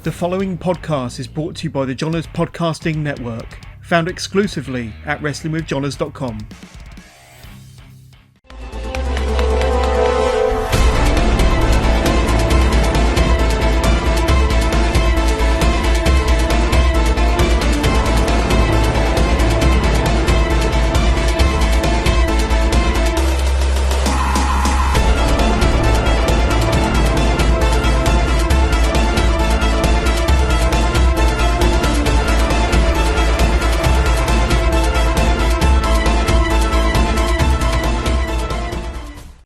The following podcast is brought to you by the Johners Podcasting Network, found exclusively at WrestlingWithJohners.com.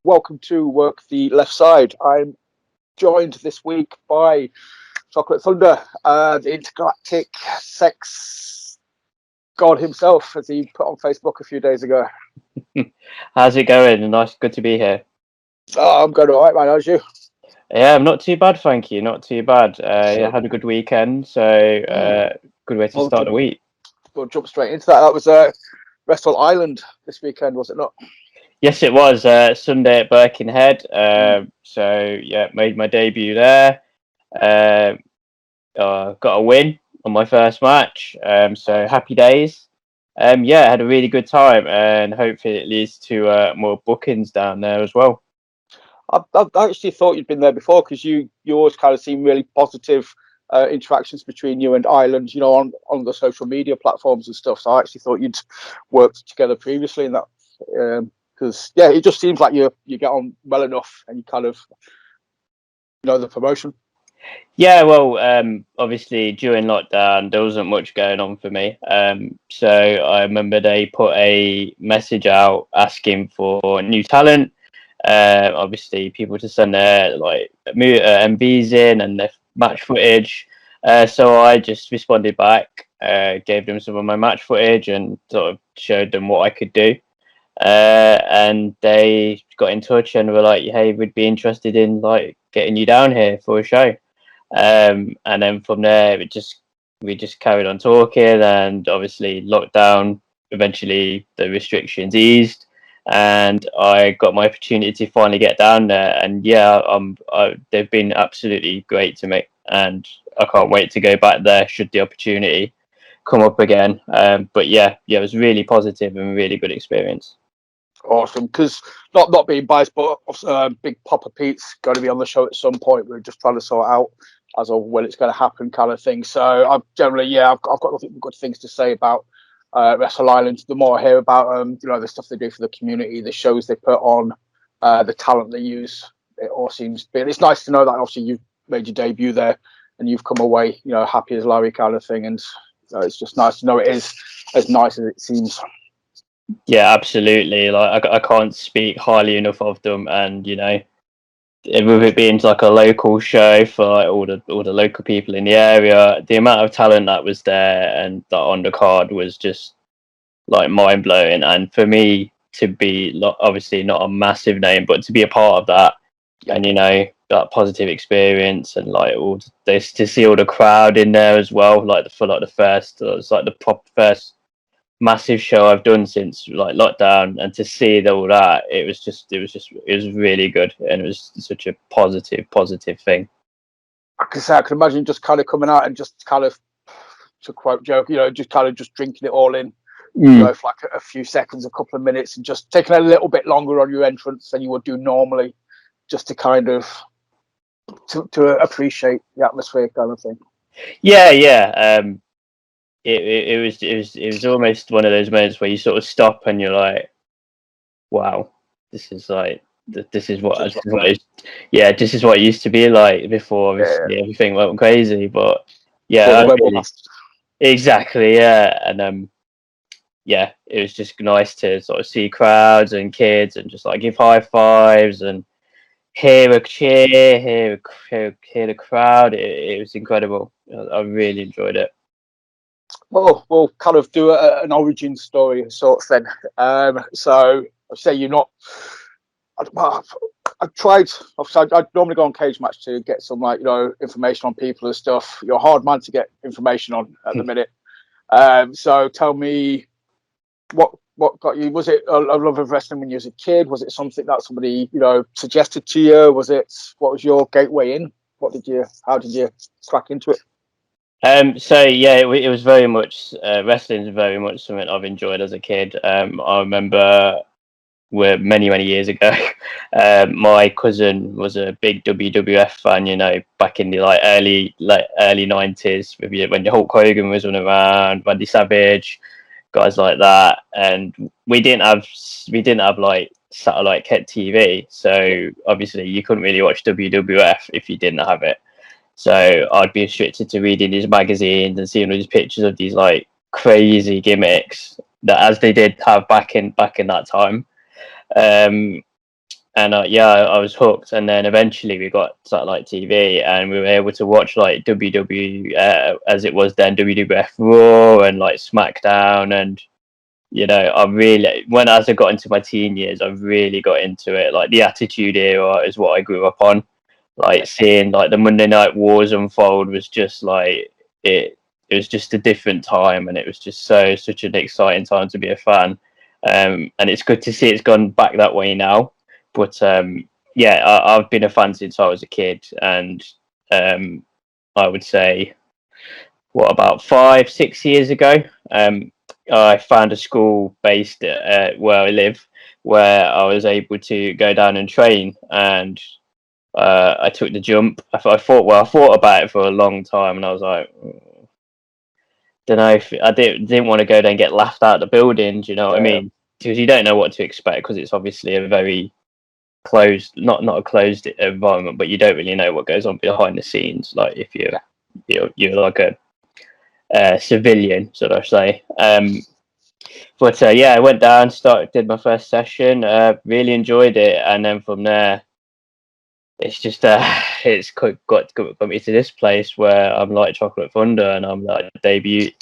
Welcome to Work the Left Side. I'm joined this week by Choccy Thunder, the intergalactic sex god himself, as he put on Facebook a few days ago. How's it going? Nice, good to be here. Oh, I'm going all right, man. How's you? Yeah, I'm not too bad, thank you. Not too bad. Yeah, had a good weekend, so good way to start the week. We'll jump straight into that. That was Wrestle Island this weekend, was it not? Yes, it was Sunday at Birkenhead. So yeah, made my debut there. Got a win on my first match. So happy days. Yeah, had a really good time, and hopefully it leads to more bookings down there as well. I actually thought you'd been there before, because you always kind of seem really positive interactions between you and Ireland, you know, on the social media platforms and stuff. So I actually thought you'd worked together previously in that. Because yeah, it just seems like you get on well enough, and you kind of know the promotion. Yeah, well, obviously during lockdown there wasn't much going on for me. So I remember they put a message out asking for new talent. Obviously people to send their MVs in and their match footage. So I just responded back, gave them some of my match footage and sort of showed them what I could do. And they got in touch and were like, hey, we'd be interested in like getting you down here for a show. And then from there we just carried on talking, and obviously lockdown, eventually the restrictions eased and I got my opportunity to finally get down there. And yeah, they've been absolutely great to me, and I can't wait to go back there should the opportunity come up again. But yeah, it was really positive and really good experience. Awesome, because not being biased, but Big Papa Pete's going to be on the show at some point. We're just trying to sort out as of when it's going to happen, kind of thing. So I've generally, I've got nothing but good things to say about Wrestle Island. The more I hear about you know, the stuff they do for the community, the shows they put on, the talent they use, it all seems. But it's nice to know that obviously you've made your debut there and you've come away, you know, happy as Larry, kind of thing. And it's just nice to know it is as nice as it seems. Yeah, absolutely. Like I can't speak highly enough of them, and you know, with it being like a local show for like all the local people in the area, the amount of talent that was there and that on the card was just like mind blowing. And for me to be obviously not a massive name, but to be a part of that, and you know, that positive experience, and like all this, to see all the crowd in there as well, like the first, it was like the first massive show I've done since like lockdown, and to see all that, it was really good, and it was such a positive thing. I can imagine just kind of coming out and just kind of, to quote Joe, you know, just kind of just drinking it all in, you know, for like a few seconds, a couple of minutes, and just taking a little bit longer on your entrance than you would do normally, just to kind of to appreciate the atmosphere, kind of thing. Yeah. It was almost one of those moments where you sort of stop and you're like, wow, this is what it used to be like before. Obviously, everything went crazy, but yeah, exactly, yeah. And yeah, it was just nice to sort of see crowds and kids and just like give high fives and hear a cheer, hear the crowd. It was incredible. I really enjoyed it. Well, we'll kind of do an origin story of sorts then. So I say you're not. I've tried. I'd normally go on Cage Match to get some, like, you know, information on people and stuff. You're a hard man to get information on at the minute. So tell me, what got you? Was it a love of wrestling when you was a kid? Was it something that somebody, you know, suggested to you? What was your gateway in? How did you crack into it? So yeah, it was very much wrestling is very much something I've enjoyed as a kid. I remember many years ago, my cousin was a big WWF fan. You know, back in the early 90s, when Hulk Hogan was running around, Randy Savage, guys like that, and we didn't have like satellite TV, so obviously you couldn't really watch WWF if you didn't have it. So I'd be restricted to reading these magazines and seeing all these pictures of these like crazy gimmicks that as they did have back in that time. And yeah, I was hooked. And then eventually we got satellite TV, and we were able to watch like WW as it was then, WWF Raw and like SmackDown. And you know, as I got into my teen years, I really got into it. Like the Attitude Era is what I grew up on. Like seeing like the Monday Night Wars unfold was just like it. It was just a different time, and it was just such an exciting time to be a fan. And it's good to see it's gone back that way now. But yeah, I've been a fan since I was a kid, and I would say, what, about 5-6 years ago, I found a school based where I live, where I was able to go down and train, and I took the jump. I thought about it for a long time, and I was like, don't know if I didn't want to go there and get laughed out of the building. Do you know what I mean? Because you don't know what to expect, because it's obviously a very closed, not a closed environment, but you don't really know what goes on behind the scenes. Like if you're like a civilian, sort of say. But yeah, I went down, did my first session, really enjoyed it, and then from there, it's just it's got me to this place where I'm like Chocolate Thunder, and I'm like debuting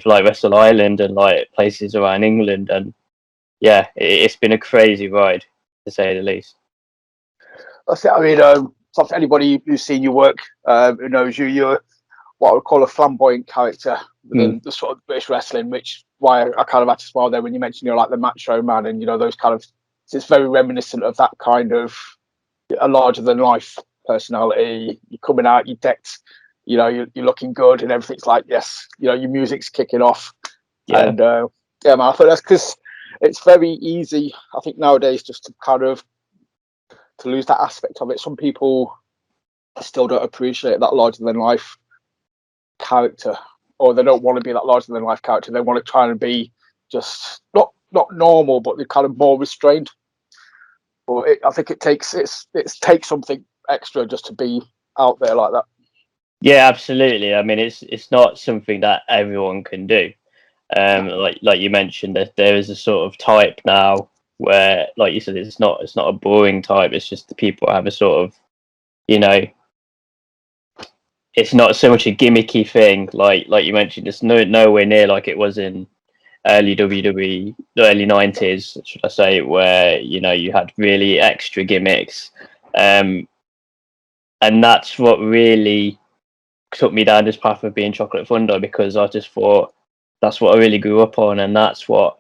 for like Wrestle Island and like places around England, and yeah, it's been a crazy ride, to say the least. That's it. I mean, so for anybody who's seen your work, who knows you, you're what I would call a flamboyant character within the sort of British wrestling, which why I kind of had to smile there when you mentioned you're like the macho man, and you know those kind of. It's very reminiscent of that kind of a larger than life personality. You're coming out, you're decked, you know, you're looking good, and everything's like, yes, you know, your music's kicking off. Yeah. And yeah, man, I thought that's because it's very easy, I think, nowadays, just to kind of to lose that aspect of it. Some people still don't appreciate that larger than life character, or they don't want to be that larger than life character. They want to try and be just not normal, but they're kind of more restrained. But I think it takes something extra just to be out there like that. Yeah, absolutely. I mean, it's not something that everyone can do. Like you mentioned, that there is a sort of type now where, like you said, it's not a boring type. It's just the people have a sort of, you know, it's not so much a gimmicky thing. Like you mentioned, it's nowhere near like it was in early WWE, the early 90s, should I say, where you know you had really extra gimmicks, and that's what really took me down this path of being Chocolate Thunder, because I just thought that's what I really grew up on, and that's what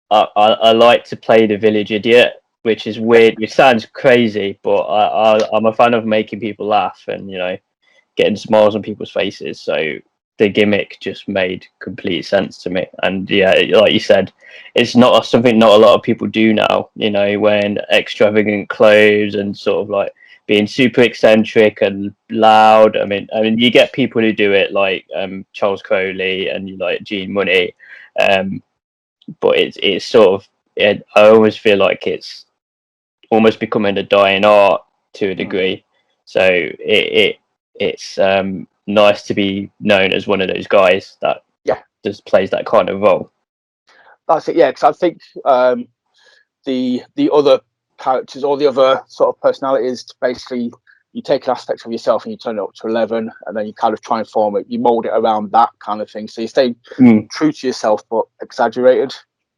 I like to play, the village idiot, which is weird. It sounds crazy, but I'm a fan of making people laugh and, you know, getting smiles on people's faces. So the gimmick just made complete sense to me. And yeah, like you said, it's not something not a lot of people do now, you know, wearing extravagant clothes and sort of like being super eccentric and loud. I mean, you get people who do it like Charles Crowley and like Gene Money, but it's sort of, I always feel like it's almost becoming a dying art to a degree. So it's nice to be known as one of those guys that just plays that kind of role. That's it, yeah. Because I think the other characters or the other sort of personalities, basically, you take an aspect of yourself and you turn it up to 11, and then you kind of try and form it. You mold it around that kind of thing. So you stay true to yourself, but exaggerated.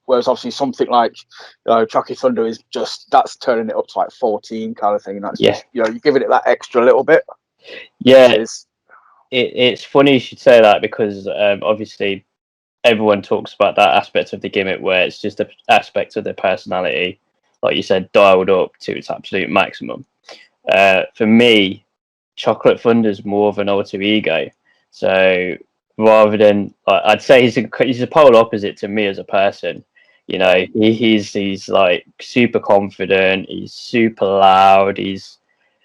Whereas obviously something like, you know, Choccy Thunder is just, that's turning it up to like 14 kind of thing. And that's just, you know, you're giving it that extra little bit. Yeah. It's funny you should say that, because obviously everyone talks about that aspect of the gimmick where it's just an aspect of their personality, like you said, dialed up to its absolute maximum. For me, Chocolate Thunder's more of an alter ego. So rather than, I'd say he's a polar opposite to me as a person. You know, he's like super confident. He's super loud. He's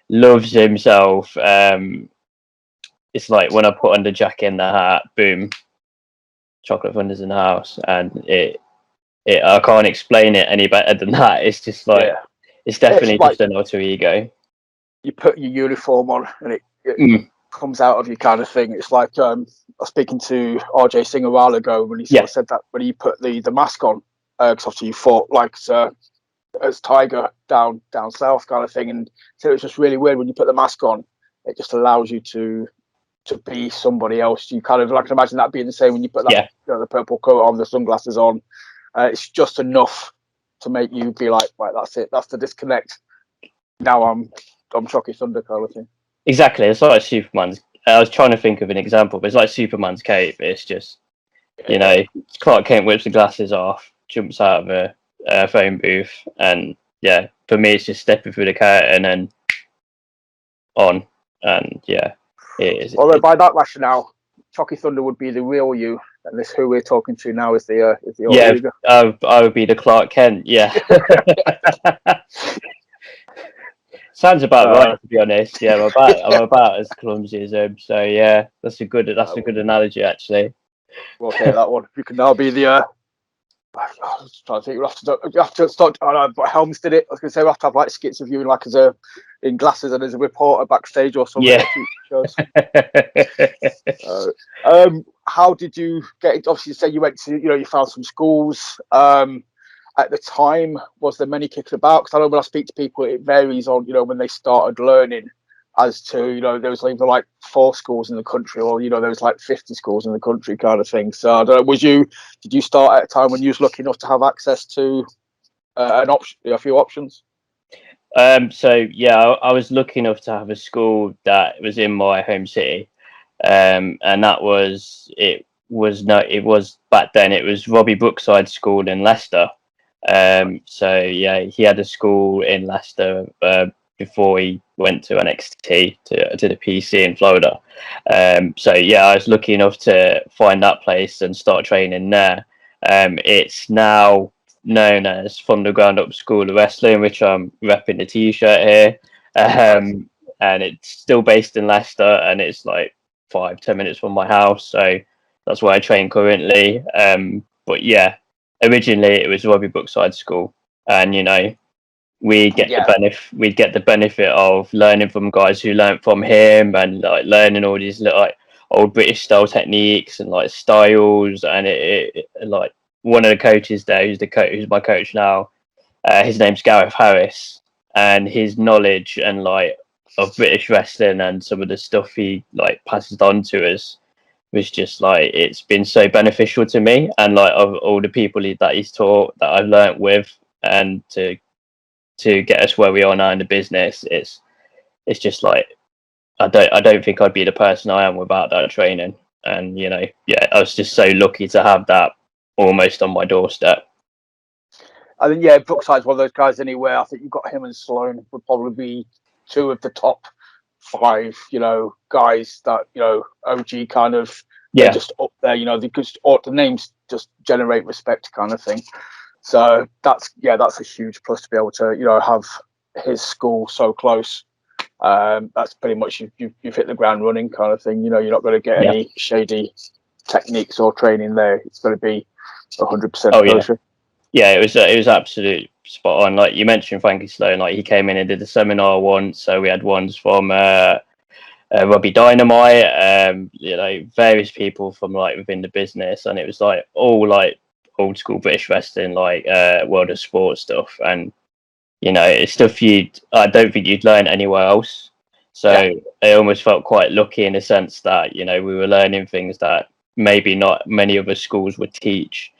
loves himself. It's like when I put on the jacket and the hat, boom, Chocolate Thunder's in the house, and I can't explain it any better than that. It's just like it's definitely it's like just an alter ego. you put your uniform on and it comes out of you, kind of thing. It's like I was speaking to RJ Singh a while ago when he sort of said that when he put the mask on, because obviously you fought like as Tiger down south, kind of thing, and so it's just really weird when you put the mask on. It just allows you to be somebody else. You kind of, I can imagine that being the same when you put that the purple coat on, the sunglasses on. It's just enough to make you be like, right, that's it. That's the disconnect. Now I'm Choccy Thunder, kind of thing. Exactly. It's like Superman's. I was trying to think of an example, but it's like Superman's cape. It's just, you know, Clark Kent whips the glasses off, jumps out of a phone booth, and yeah, for me, it's just stepping through the curtain and on, and yeah, it is. Although by that rationale, Choccy Thunder would be the real you, and this who we're talking to now is the I would be the Clark Kent. Yeah. Sounds about right, to be honest. Yeah, I'm about as clumsy as him. So yeah, that's a good analogy, actually. We'll take that one. You can now be the. I was trying to think. You have to start. Helms did it. I was going to say we have to have like skits of you in glasses and as a reporter backstage or something. Yeah. How did you get it? Obviously, you say you went to, you found some schools. At the time, was there many kicking about? Because I know when I speak to people, it varies on, when they started learning, as to, there was either like 4 schools in the country or, there was like 50 schools in the country, kind of thing. So I don't know, did you start at a time when you was lucky enough to have access to a few options? So yeah, I was lucky enough to have a school that was in my home city, and that was it was back then it was Robbie Brookside School in Leicester. So yeah, he had a school in Leicester before he went to NXT to the PC in Florida. So yeah, I was lucky enough to find that place and start training there. It's now known as From the Ground Up School of Wrestling, which I'm repping the T-shirt here. And it's still based in Leicester, and it's like 5-10 minutes from my house, so that's where I train currently. But yeah, originally it was Robbie Brookside School, and we'd get the benefit of learning from guys who learned from him, and like learning all these like old British style techniques and like styles. And it like one of the coaches there, who's my coach now, his name's Gareth Harris, and his knowledge and like of British wrestling and some of the stuff he like passes on to us was just like, it's been so beneficial to me, and like of all the people that he's taught that I've learnt with, and to get us where we are now in the business, it's just like I don't think I'd be the person I am without that training. And I was just so lucky to have that almost on my doorstep. I think Brookside's one of those guys anyway. I think you've got him and Sloan would probably be 2 of the top 5, guys that, OG kind of, they're just up there, the names just generate respect, kind of thing. So that's a huge plus to be able to, have his school so close. That's pretty much you've hit the ground running, kind of thing. You're not going to get any shady techniques or training there. It's going to be 100% kosher. Yeah, it was absolute spot on. Like you mentioned, Frankie Sloan, like he came in and did a seminar once. So we had ones from Robbie Dynamite, various people from like within the business, and it was like all like old school British wrestling, like World of Sport stuff, and it's stuff I don't think you'd learn anywhere else. So I almost felt quite lucky in the sense that we were learning things that maybe not many other schools would teach.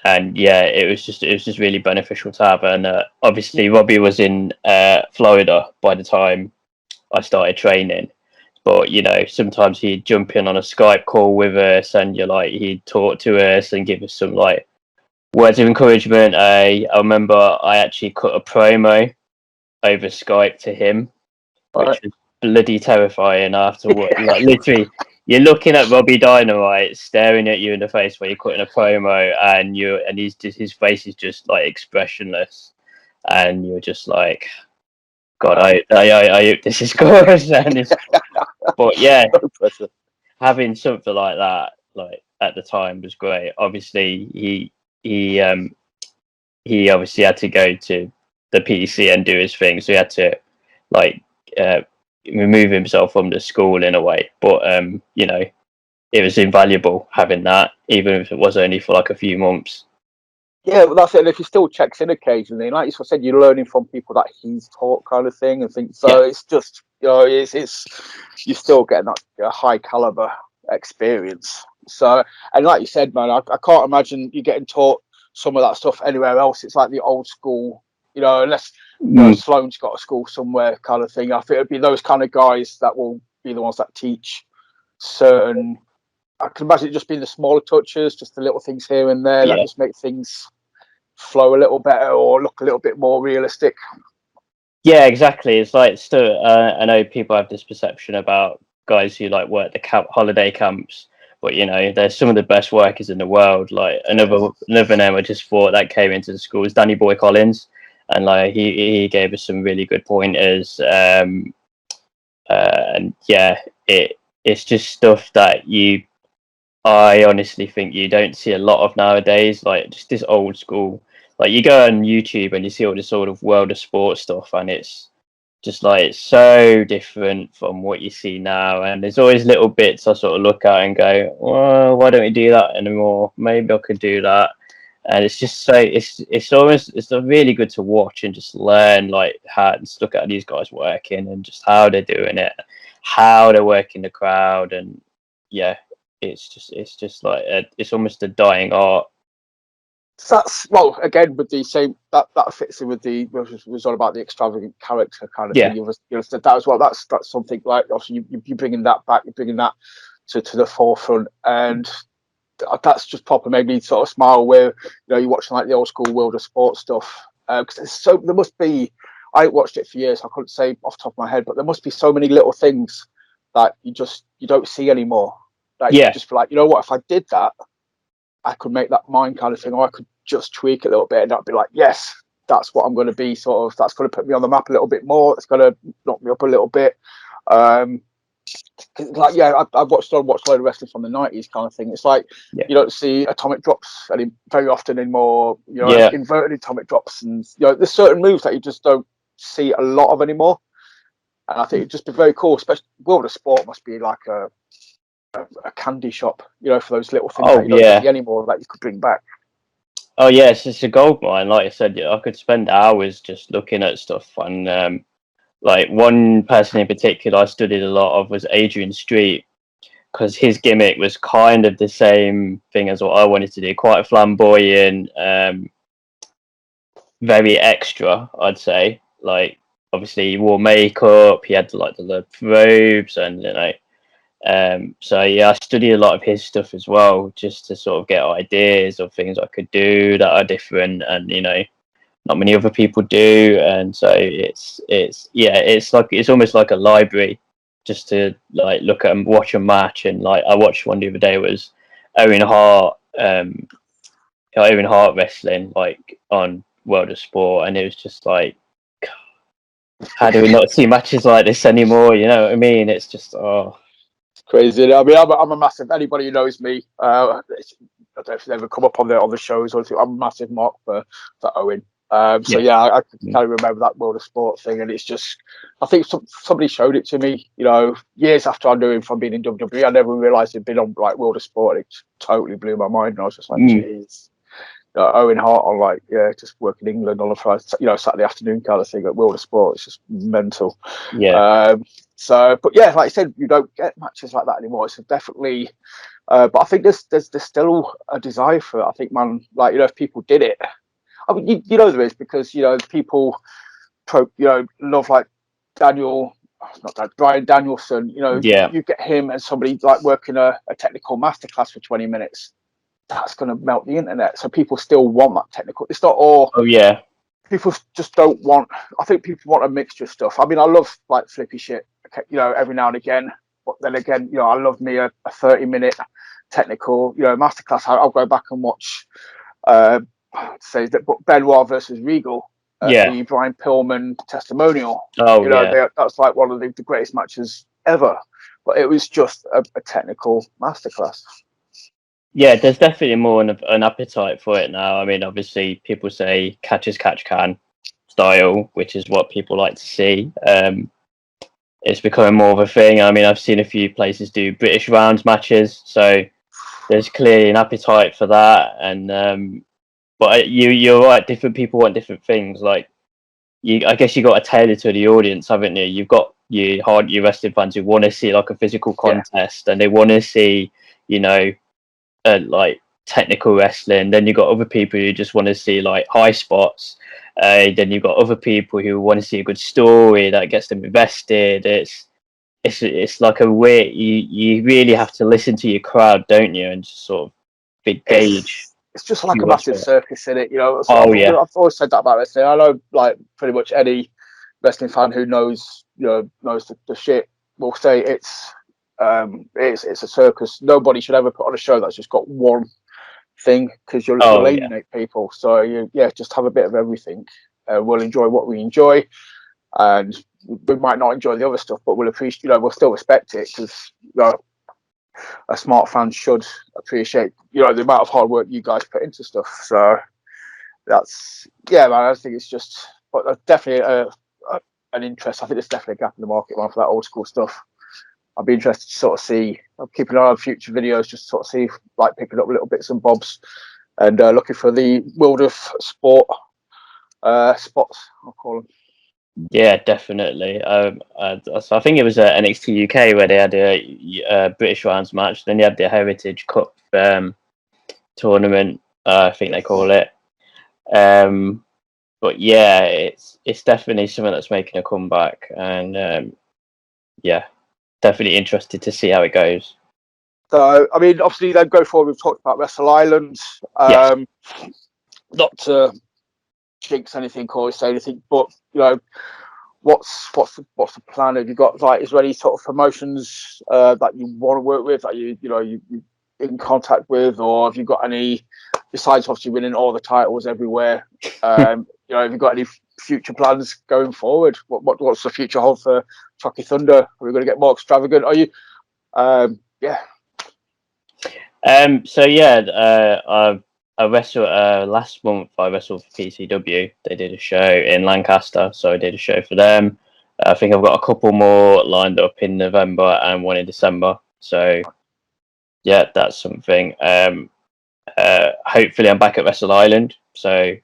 And yeah, it was just really beneficial to have. And obviously Robbie was in Florida by the time I started training, but sometimes he'd jump in on a Skype call with us, and he'd talk to us and give us some like words of encouragement. I remember I actually cut a promo over Skype to him, which was bloody terrifying after what, like, literally, you're looking at Robbie Dynamite staring at you in the face while you're cutting a promo, and his face is just like expressionless, and you're just like, God, I hope this is good. But yeah, having something like that, like at the time, was great. Obviously, he obviously had to go to the PC and do his thing, so he had to like remove himself from the school in a way. But you know, it was invaluable having that, even if it was only for like a few months. Yeah, well, that's it. And if he still checks in occasionally, like you said, you're learning from people that he's taught, kind of thing, and things. So it's just, you know, it's you're still getting that high caliber experience. So, and like you said, man, I can't imagine you getting taught some of that stuff anywhere else. It's like the old school, you know, unless you know Sloane's got a school somewhere, kind of thing. I think it'd be those kind of guys that will be the ones that teach certain. I can imagine it just being the smaller touches, just the little things here and there that just make things flow a little better or look a little bit more realistic. Yeah, exactly. It's like still, I know people have this perception about guys who like work the holiday camps, but you know, there's some of the best workers in the world. Like another name I just thought that came into the school is Danny Boy Collins, and like he gave us some really good pointers. And yeah, it's just stuff that I honestly think you don't see a lot of nowadays. Like just this old school. Like you go on YouTube and you see all this sort of world of sports stuff, and it's just like it's so different from what you see now. And there's always little bits I sort of look at and go, well, why don't we do that anymore? Maybe I could do that. And it's just so it's really good to watch and just learn like how to look at these guys working and just how they're doing it, how they're working the crowd, and yeah, it's just like it's almost a dying art. So that's, well, again, with the same that fits in with the was all about the extravagant character kind of thing. You said that as well. That's something like obviously you're bringing that back, you're bringing that to the forefront, and that's just proper made me sort of smile. Where you know you're watching like the old school world of sports stuff, because so there must be. I watched it for years. I couldn't say off the top of my head, but there must be so many little things that you don't see anymore. Like you just be like, you know what, if I did that, I could make that mine kind of thing, or I could just tweak a little bit, and I'd be like, yes, that's what I'm going to be. Sort of, that's going to put me on the map a little bit more. It's going to knock me up a little bit. Like, yeah, I've watched a lot of wrestling from the '90s kind of thing. It's like you don't see atomic drops very often anymore. You know, inverted atomic drops, and you know, there's certain moves that you just don't see a lot of anymore. And I think it'd just be very cool. Especially World of Sport must be like a candy shop, you know, for those little things that you don't see anymore that you could bring back. Oh yeah, it's a gold mine. Like I said, I could spend hours just looking at stuff. And like one person in particular I studied a lot of was Adrian Street, because his gimmick was kind of the same thing as what I wanted to do. Quite flamboyant, very extra, I'd say. Like obviously he wore makeup, he had like the robes, and you know. So yeah, I studied a lot of his stuff as well, just to sort of get ideas of things I could do that are different, and you know, not many other people do. And so it's almost like a library, just to like look at and watch a match. And like I watched one the other day, was Owen Hart, Owen Hart wrestling like on World of Sport, and it was just like, how do we not see matches like this anymore? You know what I mean? It's just crazy. I mean, I'm a massive. Anybody who knows me, I don't know if they ever come up on the shows or anything. I'm a massive mark for Owen. So yeah, I can kind of remember that World of Sport thing, and it's just, I think somebody showed it to me, you know, years after I knew him from being in WWE. I never realised he'd been on like World of Sport. It totally blew my mind, and I was just like, jeez. Owen Hart on like just working England on a Friday, you know, Saturday afternoon kind of thing at World of Sport. It's just mental. So, but yeah, like I said, you don't get matches like that anymore. It's definitely, but I think there's still a desire for it. I think, man, like, you know, if people did it, I mean, you know, there is, because, you know, people, you know, love like Brian Danielson, you know, you get him and somebody like working a technical masterclass for 20 minutes. That's going to melt the internet. So people still want that technical. It's not all. Oh yeah. people just don't want. I think people want a mixture of stuff. I mean, I love like flippy shit, every now and again. But then again, I love me a 30-minute technical, masterclass. I'll go back and watch, say that Benoit versus Regal, the Brian Pillman testimonial. Oh yeah. That's like one of the greatest matches ever. But it was just a technical masterclass. Yeah, there's definitely more of an appetite for it now. I mean, obviously, people say catch as catch can style, which is what people like to see. It's becoming more of a thing. I mean, I've seen a few places do British rounds matches, so there's clearly an appetite for that. And but you're right. Different people want different things. Like I guess you got to tailor to the audience, haven't you? You've got your wrestling fans who want to see like a physical contest, and they want to see, like technical wrestling. Then you've got other people who just want to see like high spots. Then you've got other people who want to see a good story that gets them invested. It's like a way you really have to listen to your crowd, don't you, and just sort of big gauge. It's just like a massive circus in it, So I've always said that about wrestling. I know, like pretty much any wrestling fan who knows the shit will say it's a circus. Nobody should ever put on a show that's just got one thing, because you'll alienate people. So just have a bit of everything. We'll enjoy what we enjoy, and we might not enjoy the other stuff, but we'll appreciate. We'll still respect it, because a smart fan should appreciate the amount of hard work you guys put into stuff. So that's man. I think it's just, but definitely an interest. I think there's definitely a gap in the market for that old school stuff. I'd be interested to sort of see. I'm keeping an eye on future videos, just to sort of see, like picking up little bits and bobs, and looking for the world of sport spots, I'll call them. Yeah, definitely. So I think it was NXT UK where they had a British rounds match. Then they had the Heritage Cup tournament, I think they call it. But yeah, it's definitely something that's making a comeback, and definitely interested to see how it goes. So I mean, obviously, then go forward. We've talked about Wrestle Island. Not to jinx anything or say anything, but what's the plan? Have you got is there any sort of promotions that you want to work with, that you in contact with, or have you got any, besides obviously winning all the titles everywhere? Have you got any future plans going forward? What's the future hold for Choccy Thunder? Are we going to get more extravagant? Are you? I wrestled last month. I wrestled for PCW. They did a show in Lancaster, so I did a show for them. I think I've got a couple more lined up in November and one in December. So yeah, that's something. Hopefully I'm back at Wrestle Island, so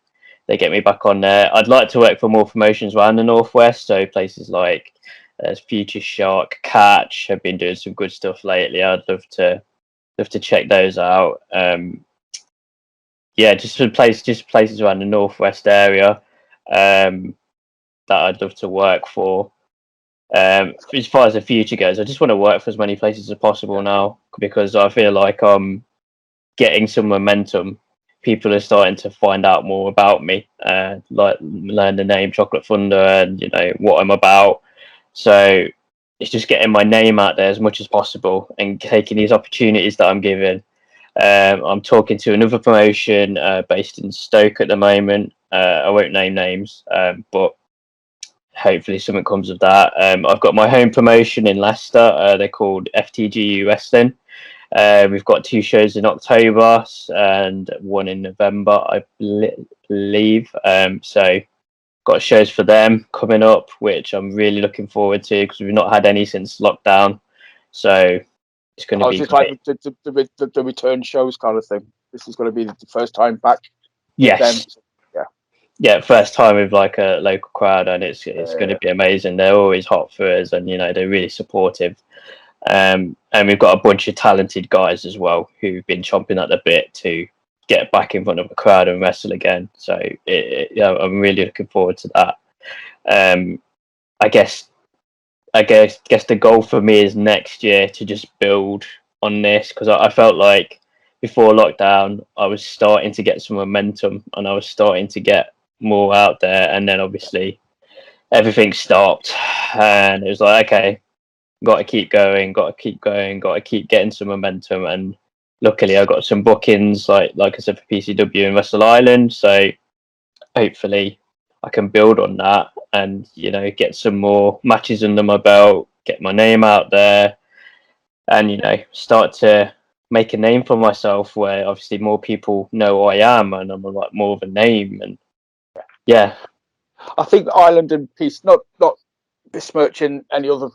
they get me back on there. I'd like to work for more promotions around the Northwest, so places like Future Shock, Catch have been doing some good stuff lately. I'd love to check those out. Just places around the Northwest area that I'd love to work for. As far as the future goes, I just want to work for as many places as possible now, because I feel like I'm getting some momentum. People are starting to find out more about me, like learn the name Chocolate Thunder and what I'm about. So it's just getting my name out there as much as possible and taking these opportunities that I'm given. I'm talking to another promotion based in Stoke at the moment. I won't name names, but hopefully something comes of that. I've got my home promotion in Leicester. They're called FTGU Wrestling. We've got 2 shows in October and 1 in November, I believe. So got shows for them coming up, which I'm really looking forward to, because we've not had any since lockdown. So it's going to be like the return shows kind of thing. This is going to be the first time back. Yes. Yeah, first time with like a local crowd, and it's going to be amazing. They're always hot for us, and they're really supportive. And we've got a bunch of talented guys as well who've been chomping at the bit to get back in front of a crowd and wrestle again. So I'm really looking forward to that. I guess the goal for me is next year to just build on this, because I felt like before lockdown I was starting to get some momentum and I was starting to get more out there. And then obviously everything stopped, and it was like, okay, got to keep going, got to keep going, got to keep getting some momentum. And luckily, I got some bookings, like I said, for PCW in Wrestle Island. So hopefully, I can build on that and get some more matches under my belt, get my name out there, and start to make a name for myself. Where obviously more people know who I am, and I'm like more of a name. And yeah, I think Ireland and Peace, not besmirching any other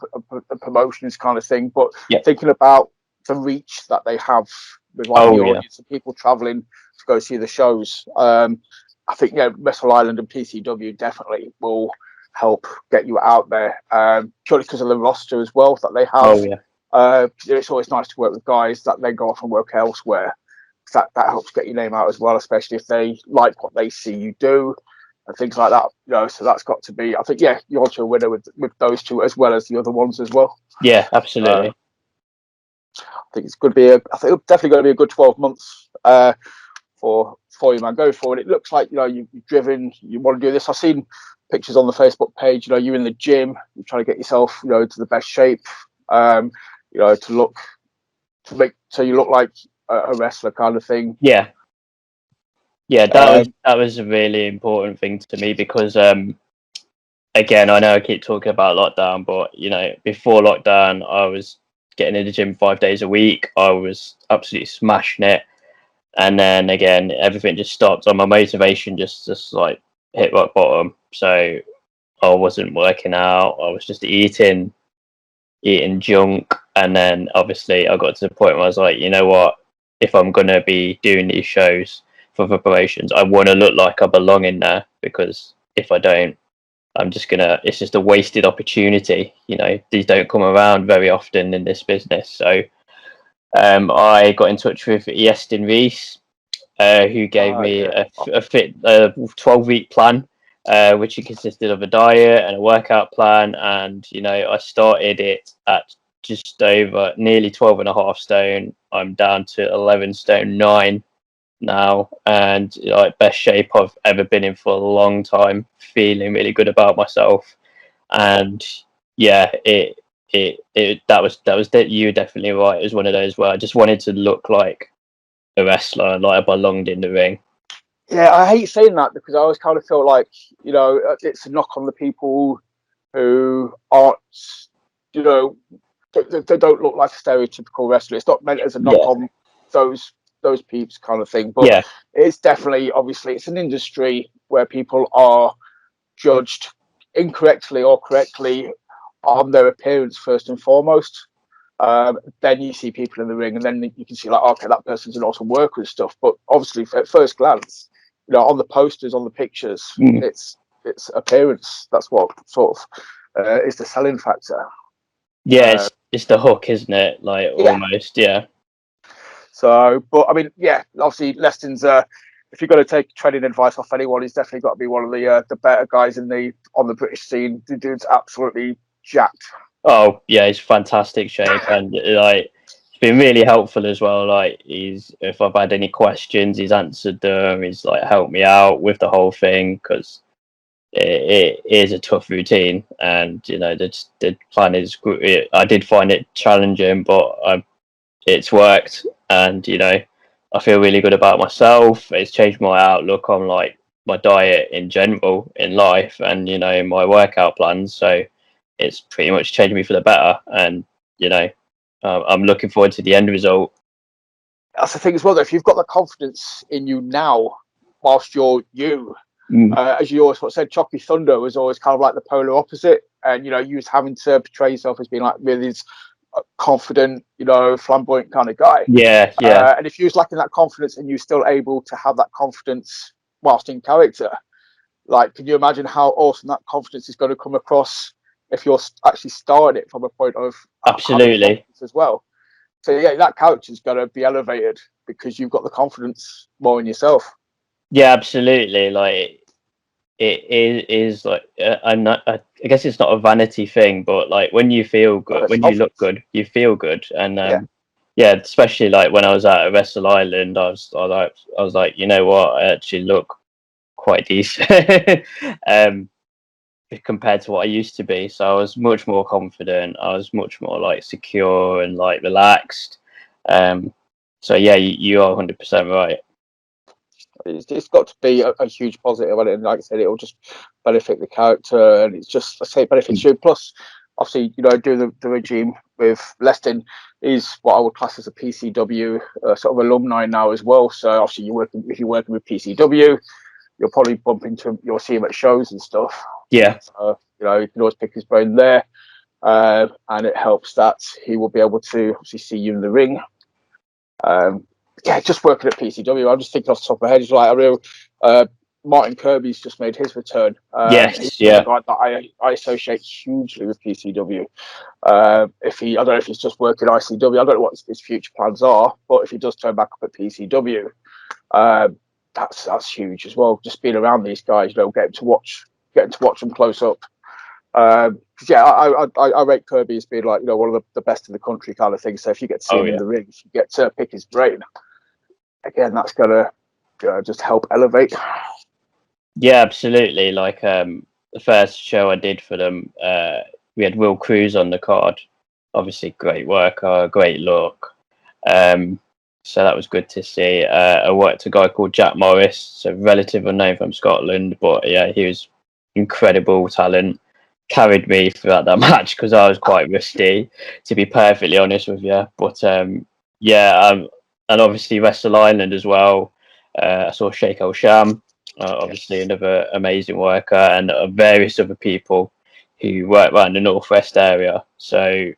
promotions kind of thing, but thinking about the reach that they have with the audience and people traveling to go see the shows. I think Wrestle Island and PCW definitely will help get you out there. Purely because of the roster as well that they have. It's always nice to work with guys that then go off and work elsewhere. That helps get your name out as well, especially if they like what they see you do and things like that. So that's got to be. I think you're also a winner with those two as well as the other ones as well. Yeah, absolutely. I think it's going to be I think it's definitely going to be a good 12 months for you, man. Go forward. It looks like you've driven. You want to do this. I've seen pictures on the Facebook page. You're in the gym. You're trying to get yourself to the best shape. To make so you look like a wrestler kind of thing. Yeah, that was a really important thing to me because again, I know I keep talking about lockdown, but before lockdown, I was getting in the gym 5 days a week. I was absolutely smashing it, and then again, everything just stopped. So my motivation just like hit rock bottom. So I wasn't working out. I was just eating junk, and then obviously I got to the point where I was like, you know what? If I'm gonna be doing these shows for promotions, I want to look like I belong in there, because if I don't, it's just a wasted opportunity. These don't come around very often in this business. So I got in touch with Iestin Reese, who gave me a 12-week plan, which consisted of a diet and a workout plan. And I started it at just over nearly 12 and a half stone. I'm down to 11 stone 9 now, and best shape I've ever been in for a long time, feeling really good about myself. And that was you were definitely right. It was one of those where I just wanted to look like a wrestler, like I belonged in the ring. Yeah, I hate saying that because I always kind of feel like it's a knock on the people who aren't they don't look like a stereotypical wrestler. It's not meant as a knock on those peeps kind of thing, but it's definitely, obviously, it's an industry where people are judged incorrectly or correctly on their appearance first and foremost. Then you see people in the ring, and then you can see like, okay, that person's an awesome worker and stuff. But obviously, at first glance, on the posters, on the pictures, it's appearance. That's what sort of is the selling factor. Yeah, it's the hook, isn't it? Like almost, yeah. So, but I mean, obviously, Leston's. If you're going to take training advice off anyone, he's definitely got to be one of the better guys on the British scene. The dude's absolutely jacked. Oh yeah, he's fantastic shape, and like it's been really helpful as well. Like if I've had any questions, he's answered them. He's like helped me out with the whole thing, because it is a tough routine, and the plan is good. I did find it challenging, but it's worked, and I feel really good about myself. It's changed my outlook on like my diet in general in life, and my workout plans. So it's pretty much changed me for the better, and I'm looking forward to the end result. That's the thing as well, though. If you've got the confidence in you now, whilst you're as you always said, Choccy Thunder was always kind of like the polar opposite, and you was having to portray yourself as being like really this confident, flamboyant kind of guy. Yeah. And if you was lacking that confidence and you're still able to have that confidence whilst in character, like, can you imagine how awesome that confidence is going to come across if you're actually starting it from a point of absolutely as well? So that character is going to be elevated because you've got the confidence more in yourself. Yeah, absolutely. Like it is like I guess it's not a vanity thing, but like when you feel good, when you look good, you feel good. And especially like when I was at Wrestle Island, I was like, you know what, I actually look quite decent. Compared to what I used to be. So I was much more confident. I was much more like secure and like relaxed. So yeah, you are 100% right. It's got to be a huge positive, and like I said, it'll just benefit the character, and it's just, I say, it benefits you. Plus, obviously, doing the regime with Leston is what I would class as a PCW sort of alumni now as well. So obviously, if you're working with PCW, you'll probably you'll see him at shows and stuff. Yeah. So, you can always pick his brain there, and it helps that he will be able to obviously see you in the ring. Just working at PCW, I'm just thinking off the top of my head, it's like Martin Kirby's just made his return. Yes, he's yeah. a guy that I associate hugely with PCW. I don't know if he's just working ICW, I don't know what his future plans are, but if he does turn back up at PCW, that's huge as well. Just being around these guys, getting to watch them close up. I rate Kirby as being like one of the best in the country kind of thing. So if you get to see him in the ring, if you get to pick his brain, again, that's gonna just help elevate. Yeah, absolutely. Like the first show I did for them, we had Will Cruz on the card. Obviously, great worker, great look. So that was good to see. I worked with a guy called Jack Morris, so relative unknown from Scotland, but yeah, he was incredible talent. Carried me throughout that match because I was quite rusty, to be perfectly honest with you. But and obviously Wrestle Island as well. I saw Sheikh El Sham, obviously another amazing worker, and various other people who work around the northwest area. So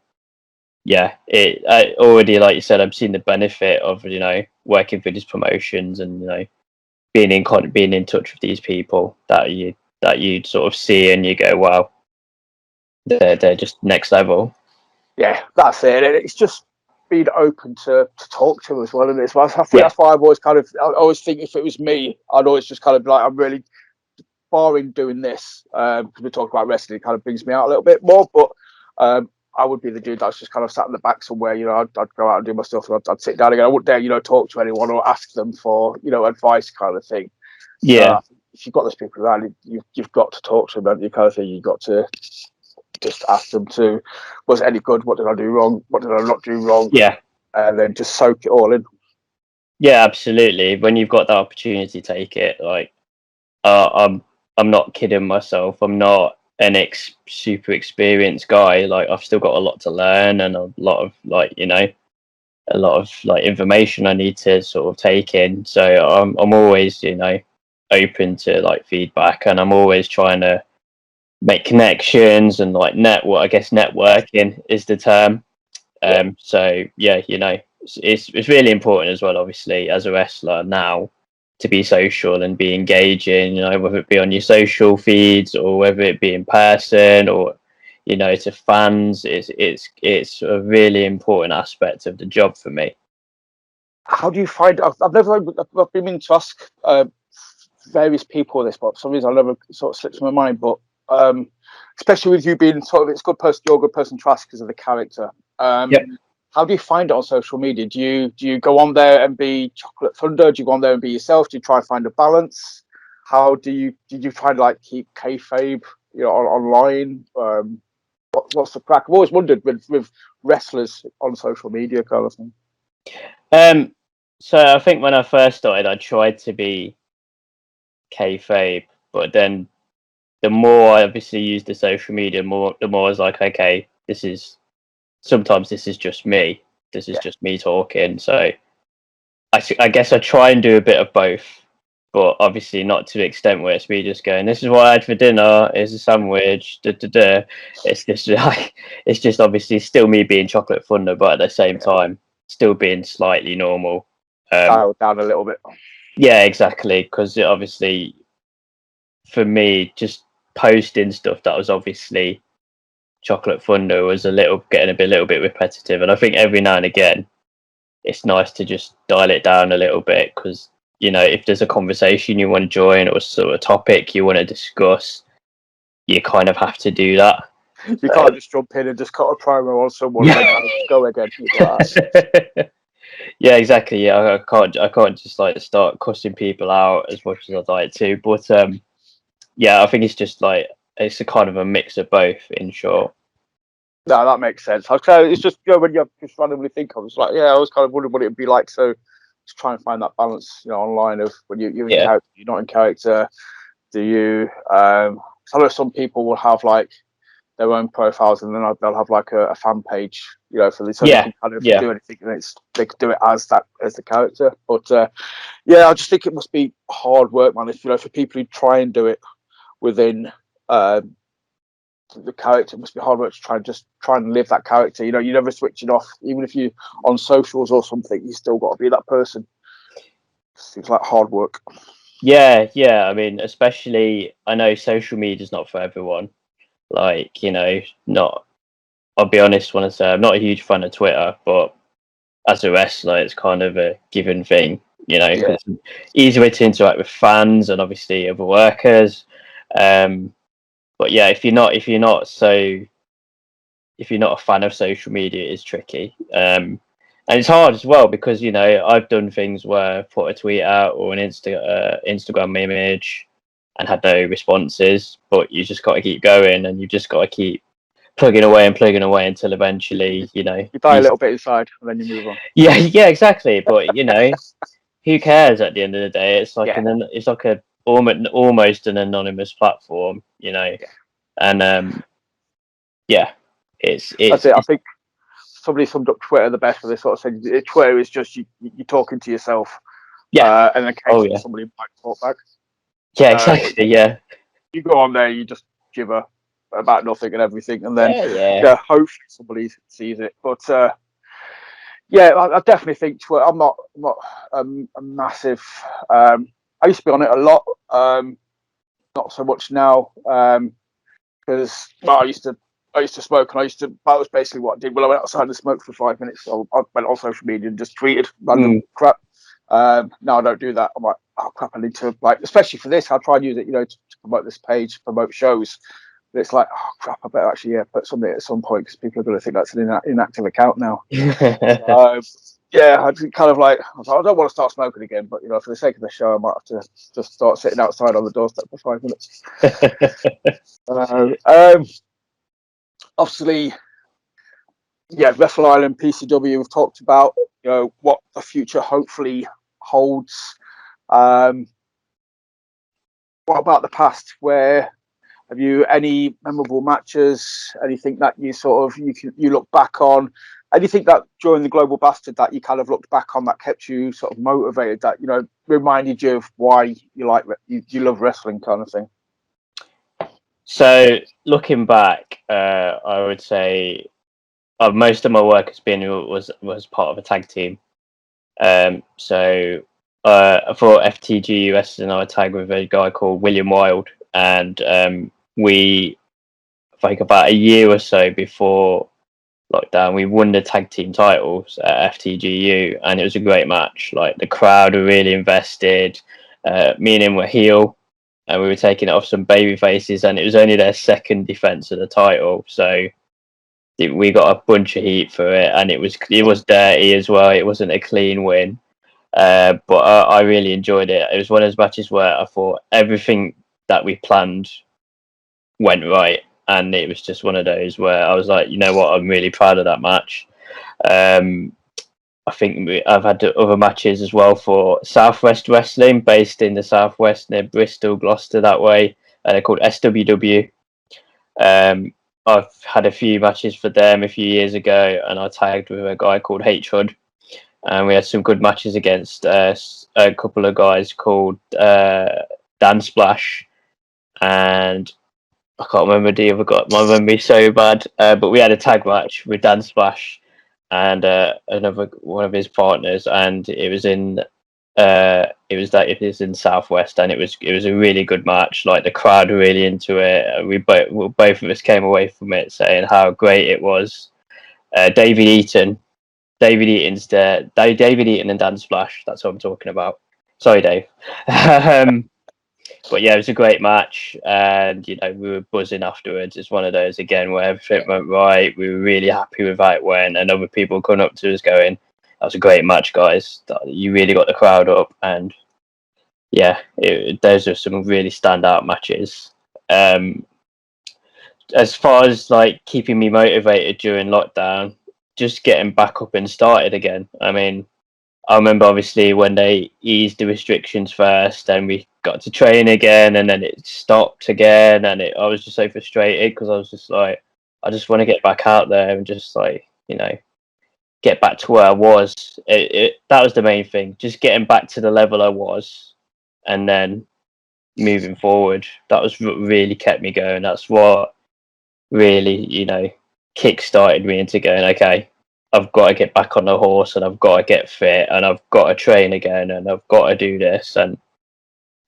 yeah, I already, like you said, I've seen the benefit of working for these promotions and being in touch with these people that you sort of see and you go, wow, they're just next level. Yeah, that's it. It's just being open to talk to as well, and I think that's why I always think if it was me, I'd always just kind of be like, I'm really barring doing this because we talk about wrestling, it kind of brings me out a little bit more, but I would be the dude that's just kind of sat in the back somewhere. I'd go out and do my stuff, and I'd sit down again. I wouldn't dare talk to anyone or ask them for advice kind of thing. Yeah. So if you've got those people around, you've got to talk to them, you kind of thing. You've got to just ask them was it any good? What did I do wrong? What did I not do wrong? Yeah. And then just soak it all in. Yeah, absolutely. When you've got that opportunity, take it. Like, I'm not kidding myself. I'm not an super experienced guy. Like, I've still got a lot to learn and a lot of information I need to sort of take in. So I'm always open to feedback, and I'm always trying to make connections and network. I guess networking is the term. So yeah, it's really important as well, obviously, as a wrestler now, to be social and be engaging, whether it be on your social feeds or whether it be in person or to fans. It's a really important aspect of the job for me. How do you find? I've been meaning to ask various people this, but for some reason I never sort of slips my mind. But especially with you being sort of, you're a good person to ask because of the character. How do you find it on social media? Do you go on there and be Chocolate Thunder? Do you go on there and be yourself? Do you try and find a balance? How do you try to keep kayfabe online? What's the crack? I've always wondered with wrestlers on social media kind of thing. So I think when I first started, I tried to be kayfabe, but then the more I obviously used the social media, the more I was like, okay, sometimes this is just me. This is just me talking. So I guess I try and do a bit of both, but obviously not to the extent where it's me just going, this is what I had for dinner, here's a sandwich, It's just obviously still me being Chocolate Thunder, but at the same time, still being slightly normal. Dialed down a little bit. Yeah, exactly. Because obviously, for me, just posting stuff that was obviously Chocolate Thunder was getting a little bit repetitive, and I think every now and again, it's nice to just dial it down a little bit because if there's a conversation you want to join or sort of topic you want to discuss, you kind of have to do that. You can't just jump in and just cut a promo on someone and then kind of go again. Yeah, exactly. Yeah, I can't just like start cussing people out as much as I'd like to. But yeah, I think it's just like it's a kind of a mix of both. In short. No, that makes sense. So it's just, when you just randomly think of it, it's like, yeah, I was kind of wondering what it would be like. So just try and find that balance, online of when you're in Yeah. character, you're not in character. Do you? I know some people will have like their own profiles, and then they'll have like a fan page, so they can kind of do anything, and they can do it as the character. But yeah, I just think it must be hard work, man. If for people who try and do it within the character, it must be hard work to try and live that character. You never switch it off, even if you on socials or something. You still got to be that person. Seems like hard work. Yeah, yeah. I mean, especially I know social media is not for everyone. Like, not. I'll be honest when I say I'm not a huge fan of Twitter, but as a wrestler, it's kind of a given thing. Because it's an easy way to interact with fans and obviously other workers. But yeah, if you're not a fan of social media, it's tricky. And it's hard as well because I've done things where I put a tweet out or an Instagram image and had no responses, but you just got to keep going and you just got to keep plugging away until eventually you die a little bit inside and then you move on. Yeah, exactly. But who cares at the end of the day? It's like it's like a almost an anonymous platform, and yeah, it's That's it. I think somebody summed up Twitter the best, where they sort of said Twitter is just you're talking to yourself, and occasionally somebody might talk back. Yeah, exactly. Yeah, you go on there, you just gibber about nothing and everything, and then hopefully somebody sees it. But yeah, I definitely think Twitter. I'm not a massive. I used to be on it a lot. Not so much now, because I used to smoke, and that was basically what I did. Well, I went outside and smoked for 5 minutes. So I went on social media and just tweeted random crap. Now I don't do that. I'm like, oh crap, I need to, like, especially for this, I'll try and use it, to promote this page, promote shows. But it's like, oh crap, I better actually put something at some point, because people are going to think that's an inactive account now. Yeah, I kind of like, I don't want to start smoking again, but for the sake of the show, I might have to just start sitting outside on the doorstep for 5 minutes. Obviously, Wrestle Island, PCW, we've talked about, what the future hopefully holds. What about the past? Where have you any memorable matches? Anything that you sort of you look back on? Anything that during the Global Bastard that you kind of looked back on that kept you sort of motivated? That reminded you of why you love wrestling, kind of thing. So looking back, I would say most of my work has been was part of a tag team. So for FTG US, and I tag with a guy called William Wild, and we, like about a year or so before lockdown, we won the tag team titles at FTGU, and it was a great match. Like the crowd were really invested. Me and him were heel, and we were taking it off some baby faces, and it was only their second defense of the title, so we got a bunch of heat for it, and it was dirty as well. It wasn't a clean win, but I really enjoyed it. It was one of those matches where I thought everything that we planned went right, and it was just one of those where I was like, you know what, I'm really proud of that match. I think I've had other matches as well for Southwest Wrestling, based in the Southwest near Bristol, Gloucester, that way. They're called SWW. I've had a few matches for them a few years ago, and I tagged with a guy called H-Hood, and we had some good matches against a couple of guys called Dan Splash, and I can't remember the other guy. My memory's so bad, but we had a tag match with Dan Splash and another one of his partners, and it was in Southwest, and it was a really good match. Like the crowd were really into it. Both of us came away from it saying how great it was. David Eaton and Dan Splash. That's what I'm talking about. Sorry, Dave. But yeah, it was a great match, and we were buzzing afterwards. It's one of those again where everything went right. We were really happy with how it went, and other people coming up to us going, was a great match, guys. You really got the crowd up, and yeah, those are some really standout matches. As far as like keeping me motivated during lockdown, just getting back up and started again. I mean, I remember obviously when they eased the restrictions first, and we got to train again, and then it stopped again, and I was just so frustrated because I was just like, I just want to get back out there and just like, get back to where I was. That was the main thing, just getting back to the level I was, and then moving forward. That was what really kept me going. That's what really, kick started me into going, okay, I've got to get back on the horse, and I've got to get fit, and I've got to train again, and I've got to do this. And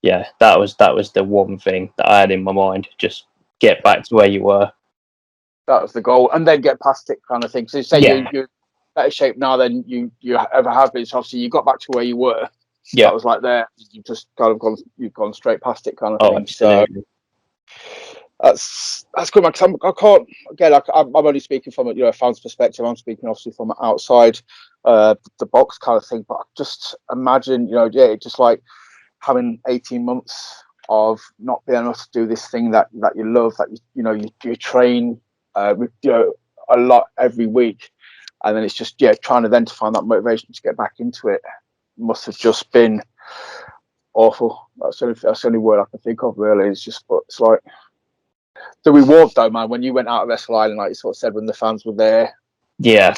yeah, that was the one thing that I had in my mind, just get back to where you were. That was the goal, and then get past it, kind of thing. So you say you're better shape now than you ever have been. So obviously you got back to where you were. Yeah, that was like there. You've just kind of gone straight past it, kind of thing. Absolutely. So that's good, man. 'Cause I can't, again, I'm only speaking from a fan's perspective. I'm speaking obviously from outside the box kind of thing. But just imagine, it's just like having 18 months of not being able to do this thing that you love, that you train with a lot every week, and then it's just trying to then to find that motivation to get back into it must have just been awful. That's the only word I can think of, really. It's like the reward, though, man, when you went out of Wrestle Island, like you sort of said, when the fans were there. Yeah,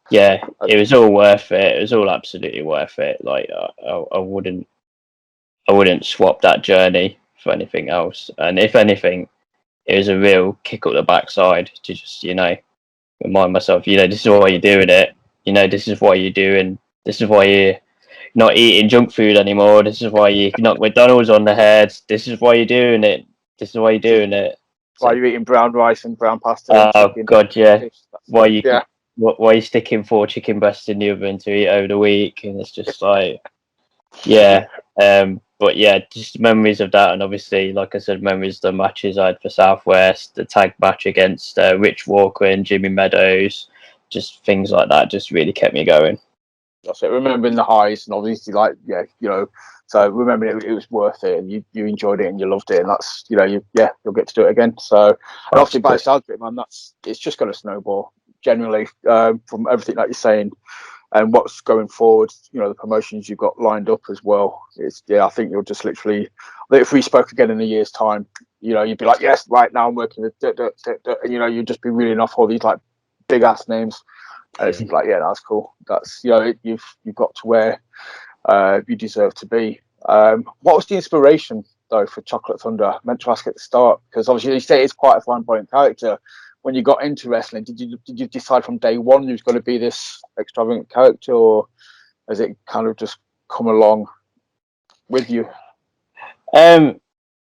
it was all worth it. It was all absolutely worth it. Like I wouldn't swap that journey for anything else. And if anything, it was a real kick up the backside to just remind myself, this is why you're doing it. This is why you're doing. This is why you're not eating junk food anymore. This is why you knock McDonald's on the head. This is why you're doing it. This is why you're doing it. Why you're eating brown rice and brown pasta and chicken. God, yeah. Why you sticking 4 chicken breasts in the oven to eat over the week? And it's just like, yeah. But yeah, just memories of that, and obviously, like I said, memories of the matches I had for Southwest, the tag match against Rich Walker and Jimmy Meadows, just things like that, just really kept me going. That's it. Remembering the highs, and obviously, so remembering it was worth it, and you enjoyed it and you loved it, and that's you'll get to do it again. So, and obviously, by the sounds of it, man, it's just going to snowball generally from everything that you're saying. And what's going forward, the promotions you've got lined up as well. I think you'll just literally, if we spoke again in a year's time, you'd be like, yes, right now I'm working with, and you'd just be reeling off all these like big ass names. And it's like, yeah, that's cool. That's you've got to where you deserve to be. What was the inspiration though for Chocolate Thunder? I meant to ask at the start, because obviously you say it's quite a flamboyant character. When you got into wrestling, did you decide from day one you was going to be this extravagant character, or has it kind of just come along with you?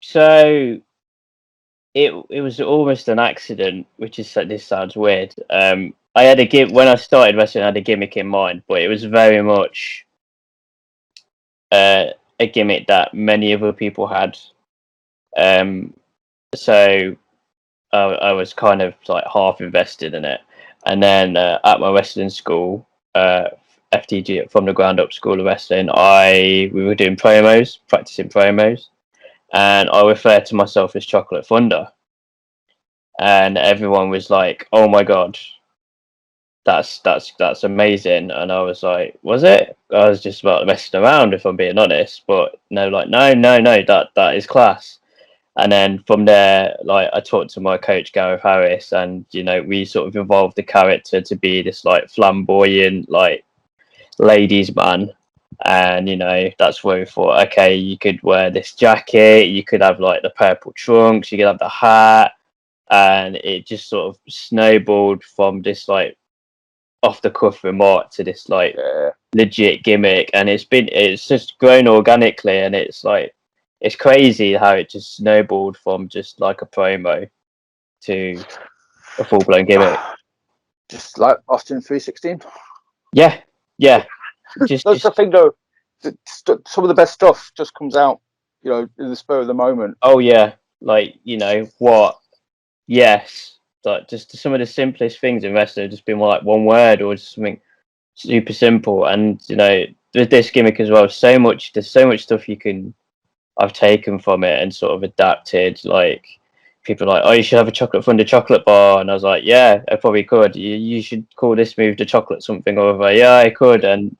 So it was almost an accident, which is this sounds weird. I had when I started wrestling, I had a gimmick in mind, but it was very much a gimmick that many other people had. So I was kind of like half invested in it, and then at my wrestling school, FTG, from the ground up school of wrestling, we were doing practicing promos, and I referred to myself as Chocolate Thunder, and everyone was like, "Oh my god, that's amazing!" And I was like, "Was it?" I was just about messing around, if I'm being honest, but no, that is class. And then from there, like, I talked to my coach Gareth Harris, and we sort of evolved the character to be this like flamboyant, like, ladies man. And that's where we thought, okay, you could wear this jacket, you could have like the purple trunks, you could have the hat, and it just sort of snowballed from this like off the cuff remark to this like legit gimmick, and it's just grown organically, and it's like, it's crazy how it just snowballed from just like a promo to a full blown gimmick. Just like Austin 316. Yeah. That's the thing, though. Some of the best stuff just comes out, in the spur of the moment. Oh yeah, like what? Yes, like just some of the simplest things in wrestling have just been like one word or just something. super simple. And with this gimmick as well, there's so much stuff I've taken from it and sort of adapted. Like, people are like, oh, you should have a chocolate Thunder chocolate bar, and I was like, yeah, I probably could. You should call this move the chocolate something or other. Yeah, I could. And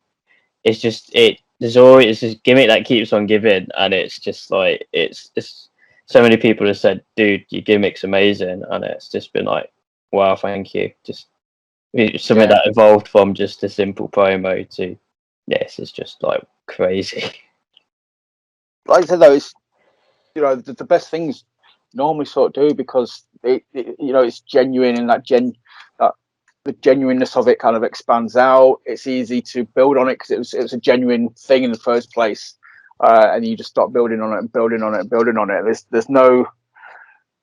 it's just there's always this gimmick that keeps on giving, and it's just like it's so many people have said, dude, your gimmick's amazing, and it's just been like, wow, thank you. Just something that evolved from just a simple promo to yes, it's just like crazy. Like I said though, it's the best things normally sort of do, because it's genuine, and that the genuineness of it kind of expands out. It's easy to build on it because it was a genuine thing in the first place, and you just start building on it and building on it and building on it. There's no,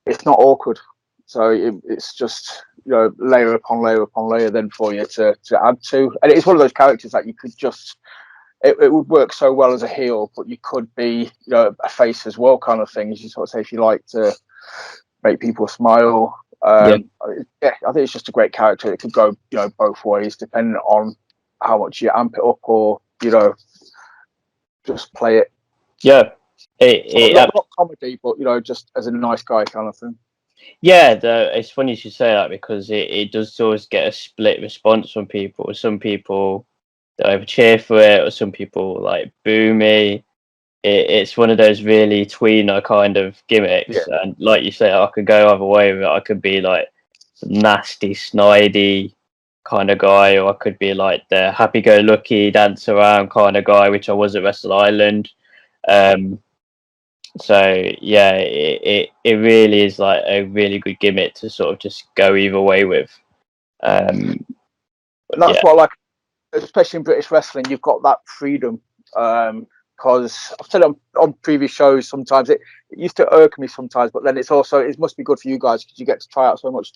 it's not awkward. So it's just layer upon layer upon layer then for you to add to, and it's one of those characters that you could just. It would work so well as a heel, but you could be, a face as well, kind of thing. As you sort of say, if you like to make people smile, I think it's just a great character. It could go, both ways, depending on how much you amp it up or, just play it. Yeah, not comedy, but just as a nice guy kind of thing. Yeah, it's funny you should say that, because it does always get a split response from people. Some people they either cheer for it, or some people like boo me. It's one of those really tweener kind of gimmicks, and like you say, I could go either way with it. I could be like nasty, snidey kind of guy, or I could be like the happy-go-lucky, dance around kind of guy, which I was at Wrestle Island. So yeah, it really is like a really good gimmick to sort of just go either way with. And that's what I like, especially in British wrestling. You've got that freedom. Because I've said on previous shows, sometimes it used to irk me sometimes, but then it must be good for you guys because you get to try out so much,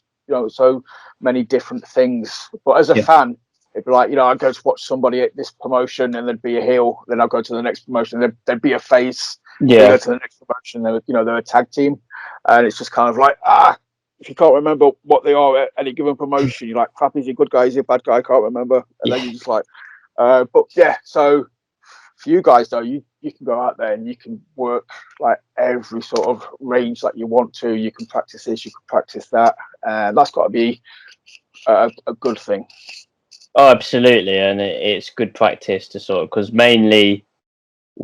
so many different things. But as a fan, it'd be like, I'd go to watch somebody at this promotion and there'd be a heel, then I'd go to the next promotion, and there'd be a face. Yeah. Go to the next promotion, they're a tag team, and it's just kind of like, if you can't remember what they are at any given promotion, you're like, crap, is he a good guy, is he a bad guy? I can't remember, and then you're just like, but yeah, so. For you guys though, you can go out there and you can work like every sort of range that you want to. You can practice this, you can practice that, and that's got to be a good thing. Oh, absolutely, and it's good practice to sort of, because mainly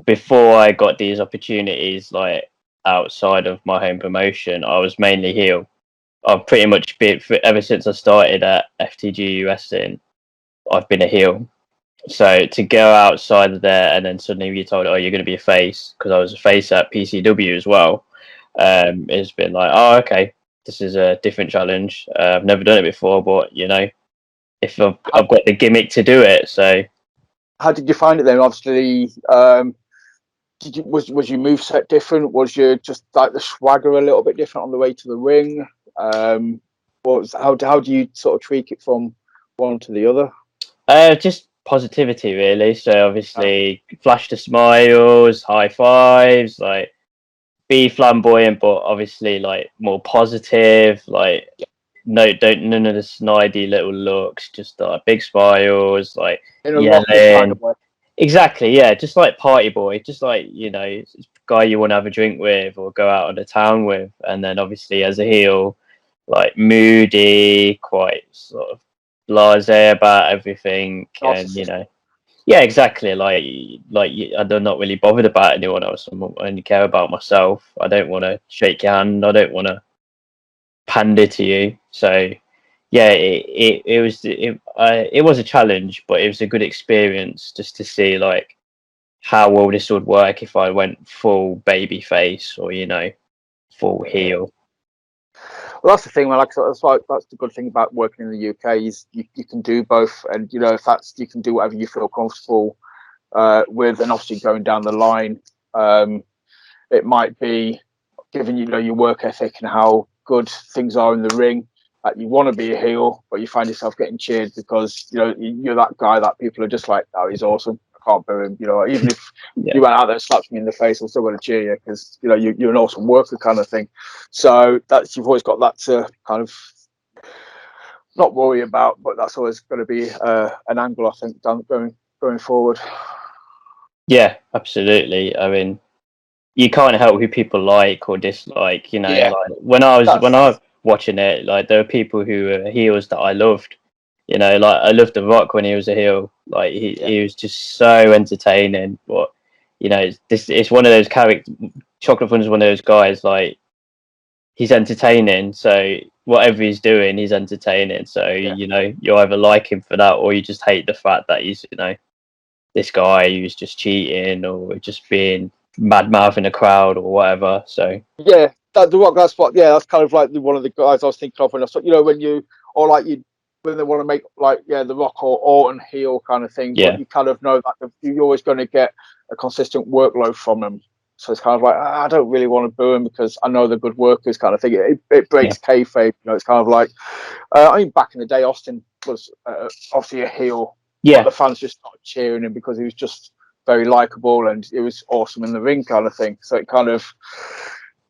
before I got these opportunities, like outside of my home promotion, I was mainly heel. I've pretty much been, ever since I started at FTG Wrestling, I've been a heel. So to go outside of there and then suddenly be told, oh, you're going to be a face, because I was a face at PCW as well, it's been like, oh, okay, this is a different challenge. I've never done it before, but if I've got the gimmick to do it. So how did you find it then? Obviously, was your moveset different? Was you just like the swagger a little bit different on the way to the ring? How do you sort of tweak it from one to the other? Just positivity, really. So obviously, flash the smiles, high fives, like be flamboyant, but obviously like more positive. Like none of the snidey little looks, just big smiles, like yelling. Kind of exactly, yeah, just like party boy, just like guy you want to have a drink with or go out on the town with. And then obviously as a heel, like moody, quite sort of blasé about everything, and yeah, exactly, like I'm not really bothered about anyone else. I only care about myself. I don't want to shake your hand, I don't want to pander to you. So yeah, it was a challenge, but it was a good experience just to see like how well this would work if I went full baby face or full heel. Well, that's the thing. That's the good thing about working in the UK is you can do both, and if that's, you can do whatever you feel comfortable with, and obviously going down the line, it might be given your work ethic and how good things are in the ring that you want to be a heel, but you find yourself getting cheered because you're that guy that people are just like, oh, he's awesome. I can't boo him. Even if you went out there and slapped me in the face, I'm still going to cheer you because you're an awesome worker, kind of thing. So you've always got that to kind of not worry about, but that's always going to be an angle, I think, going forward. Yeah, absolutely. I mean, you can't help who people like or dislike. Yeah, Like when I was that's watching it, like there were people who were heels that I loved. Like I loved The Rock when he was a heel. Like yeah, he was just so entertaining. But it's one of those character. Chocolate Thunder's one of those guys. Like he's entertaining. So whatever he's doing, he's entertaining. So yeah. you either like him for that, or you just hate the fact that he's this guy who's just cheating or just being mad mouthing a crowd or whatever. So Yeah, The Rock. That's what. Yeah, that's kind of like one of the guys I was thinking of when I saw. When you or like you when they want to make like The Rock or Orton heel kind of thing, but yeah, you kind of know that you're always going to get a consistent workload from them. So it's kind of like I don't really want to boo them because I know they're good workers, kind of thing. It yeah, breaks kayfabe. It's kind of like I mean, back in the day, Austin was obviously a heel, but yeah, the fans just started cheering him because he was just very likable and it was awesome in the ring, kind of thing. So it kind of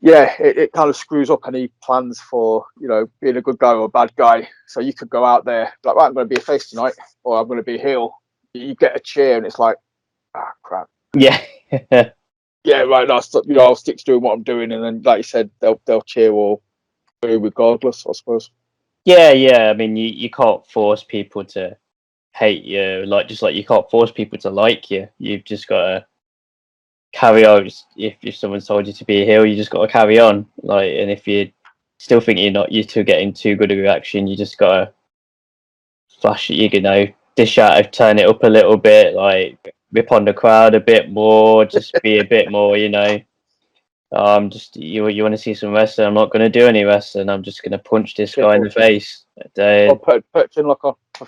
it kind of screws up any plans for being a good guy or a bad guy. So you could go out there like, right, I'm going to be a face tonight, or I'm going to be a heel. You get a cheer, and it's like, crap. yeah. Yeah, right. I'll stick to doing what I'm doing, and then, like you said, they'll cheer or boo regardless, I suppose. Yeah. I mean, you can't force people to hate you, just like you can't force people to like you. You've just got to carry on. If someone's told you to be a heel, you just got to carry on. Like, and if you still think you're two getting too good a reaction, you just got to flash it. Dish out, turn it up a little bit, like rip on the crowd a bit more, just be a bit more. Just you want to see some wrestling. I'm not going to do any wrestling. I'm just going to punch this guy in the face. Or put chin lock on for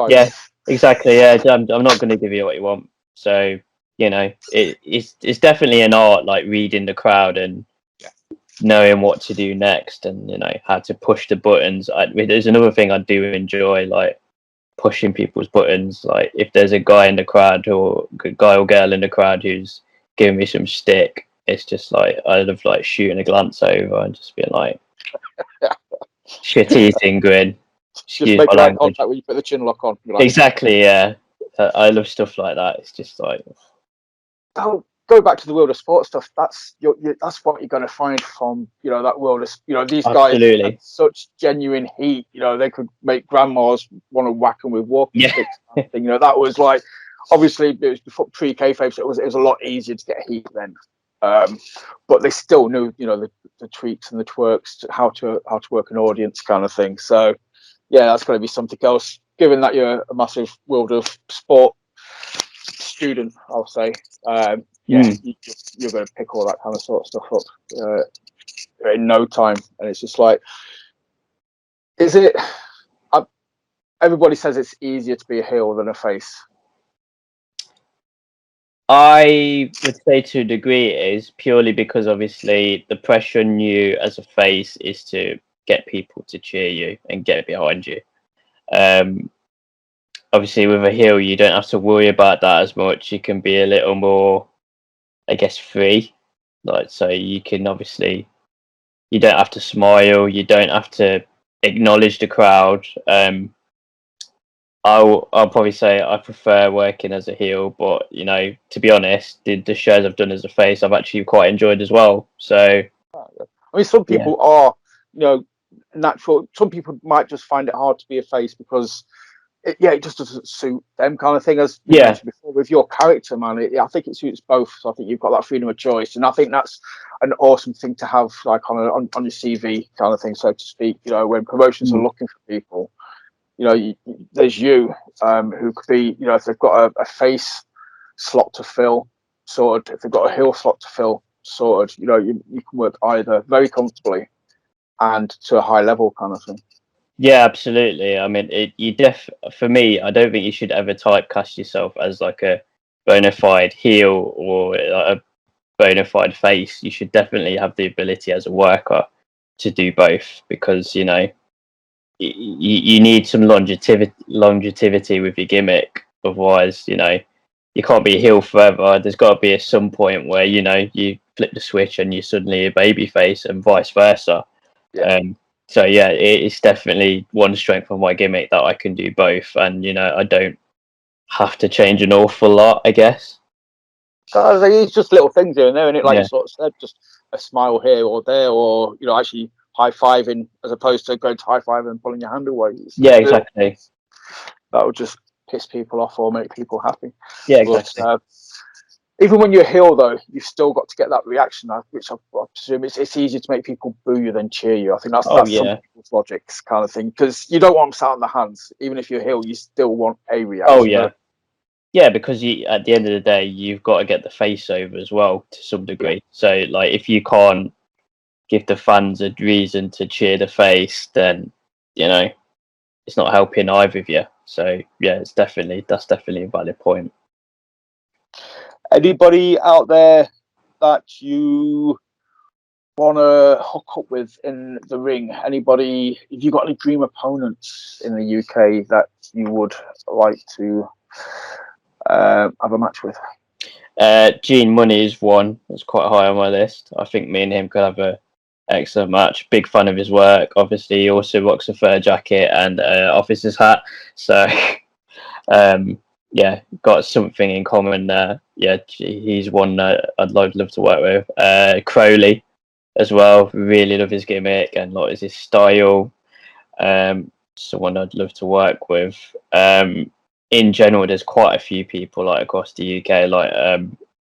Yeah, fights. exactly. Yeah, I'm not going to give you what you want. So it's definitely an art, like reading the crowd and knowing what to do next, and how to push the buttons. There's another thing I do enjoy, like pushing people's buttons. Like if there's a guy in the crowd or guy or girl in the crowd who's giving me some stick, it's just like I love like shooting a glance over and just being like shit eating grin. Just Excuse my making eye language. contact when you put the chin lock on. Like, Exactly, yeah. I love stuff like that. It's just like go back to the world of sports stuff. That's that's what you're going to find from that world of these guys had absolutely, such genuine heat. They could make grandmas want to whack them with walking yeah, sticks. Kind of thing. That was like obviously it was before pre-kayfabe, so it was a lot easier to get heat then. But they still knew the tweaks and the twerks, how to work an audience, kind of thing. So yeah, that's going to be something else. Given that you're a massive world of sport student, I'll say, you're going to pick all that kind of sort of stuff up in no time. And it's just like, is it? Everybody says it's easier to be a heel than a face. I would say to a degree it is purely because obviously the pressure on you as a face is to get people to cheer you and get behind you. Um, Obviously with a heel you don't have to worry about that as much. You can be a little more, I guess, free. Like so you can obviously you don't have to smile, you don't have to acknowledge the crowd. I'll probably say I prefer working as a heel, but to be honest, the shows I've done as a face, I've actually quite enjoyed as well. So I mean, some yeah, people are, natural. Some people might just find it hard to be a face because, it just doesn't suit them, kind of thing. As you yeah, mentioned before, with your character, man, I think it suits both. So I think you've got that freedom of choice, and I think that's an awesome thing to have, like on your CV, kind of thing, so to speak. When promotions are looking for people, there's you, who could be, if they've got a face slot to fill, sorted. If they've got a heel slot to fill, sorted. You can work either very comfortably and to a high level, kind of thing. yeah, absolutely. I mean, for me, I don't think you should ever typecast yourself as like a bona fide heel or a bona fide face. You should definitely have the ability as a worker to do both because you need some longevity with your gimmick. Otherwise, you can't be a heel forever. There's got to be some point where you flip the switch and you're suddenly a baby face, and vice versa. Yeah. So yeah, it's definitely one strength of my gimmick that I can do both, and I don't have to change an awful lot, I guess. It's just little things here and there, and it, like Yeah. you sort of said, just a smile here or there, or actually high fiving as opposed to going to high five and pulling your hand away. Yeah, exactly. That would just piss people off or make people happy. Yeah, exactly. But, even when you're a heel, though, you've still got to get that reaction, which I presume it's easier to make people boo you than cheer you. I think that's some people's logic kind of thing, because you don't want them sat on the hands. Even if you're a heel, you still want a reaction. Oh yeah. Yeah, because at the end of the day, you've got to get the face over as well to some degree. Yeah. So, like, if you can't give the fans a reason to cheer the face, then it's not helping either of you. So, yeah, that's definitely a valid point. Anybody out there that you want to hook up with in the ring? Anybody? Have you got any dream opponents in the UK that you would like to have a match with? Gene Money is one that's quite high on my list. I think me and him could have a excellent match. Big fan of his work. Obviously, he also rocks a fur jacket and officer's hat. So, yeah, got something in common there. Yeah, he's one that I'd love to work with. Crowley as well. Really love his gimmick and like his style. Someone I'd love to work with. In general, there's quite a few people like across the UK. Like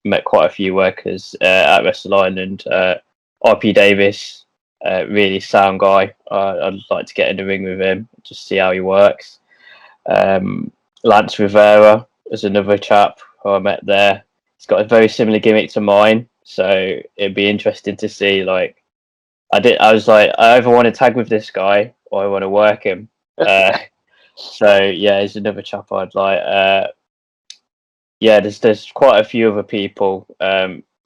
met quite a few workers at Wrestle Island. RP Davis, really sound guy. I'd like to get in the ring with him, just see how he works. Lance Rivera is another chap who I met there. He's got a very similar gimmick to mine, so it'd be interesting to see. Like, I was like, I either want to tag with this guy or I want to work him. So yeah, he's another chap I'd like. Yeah, there's quite a few other people.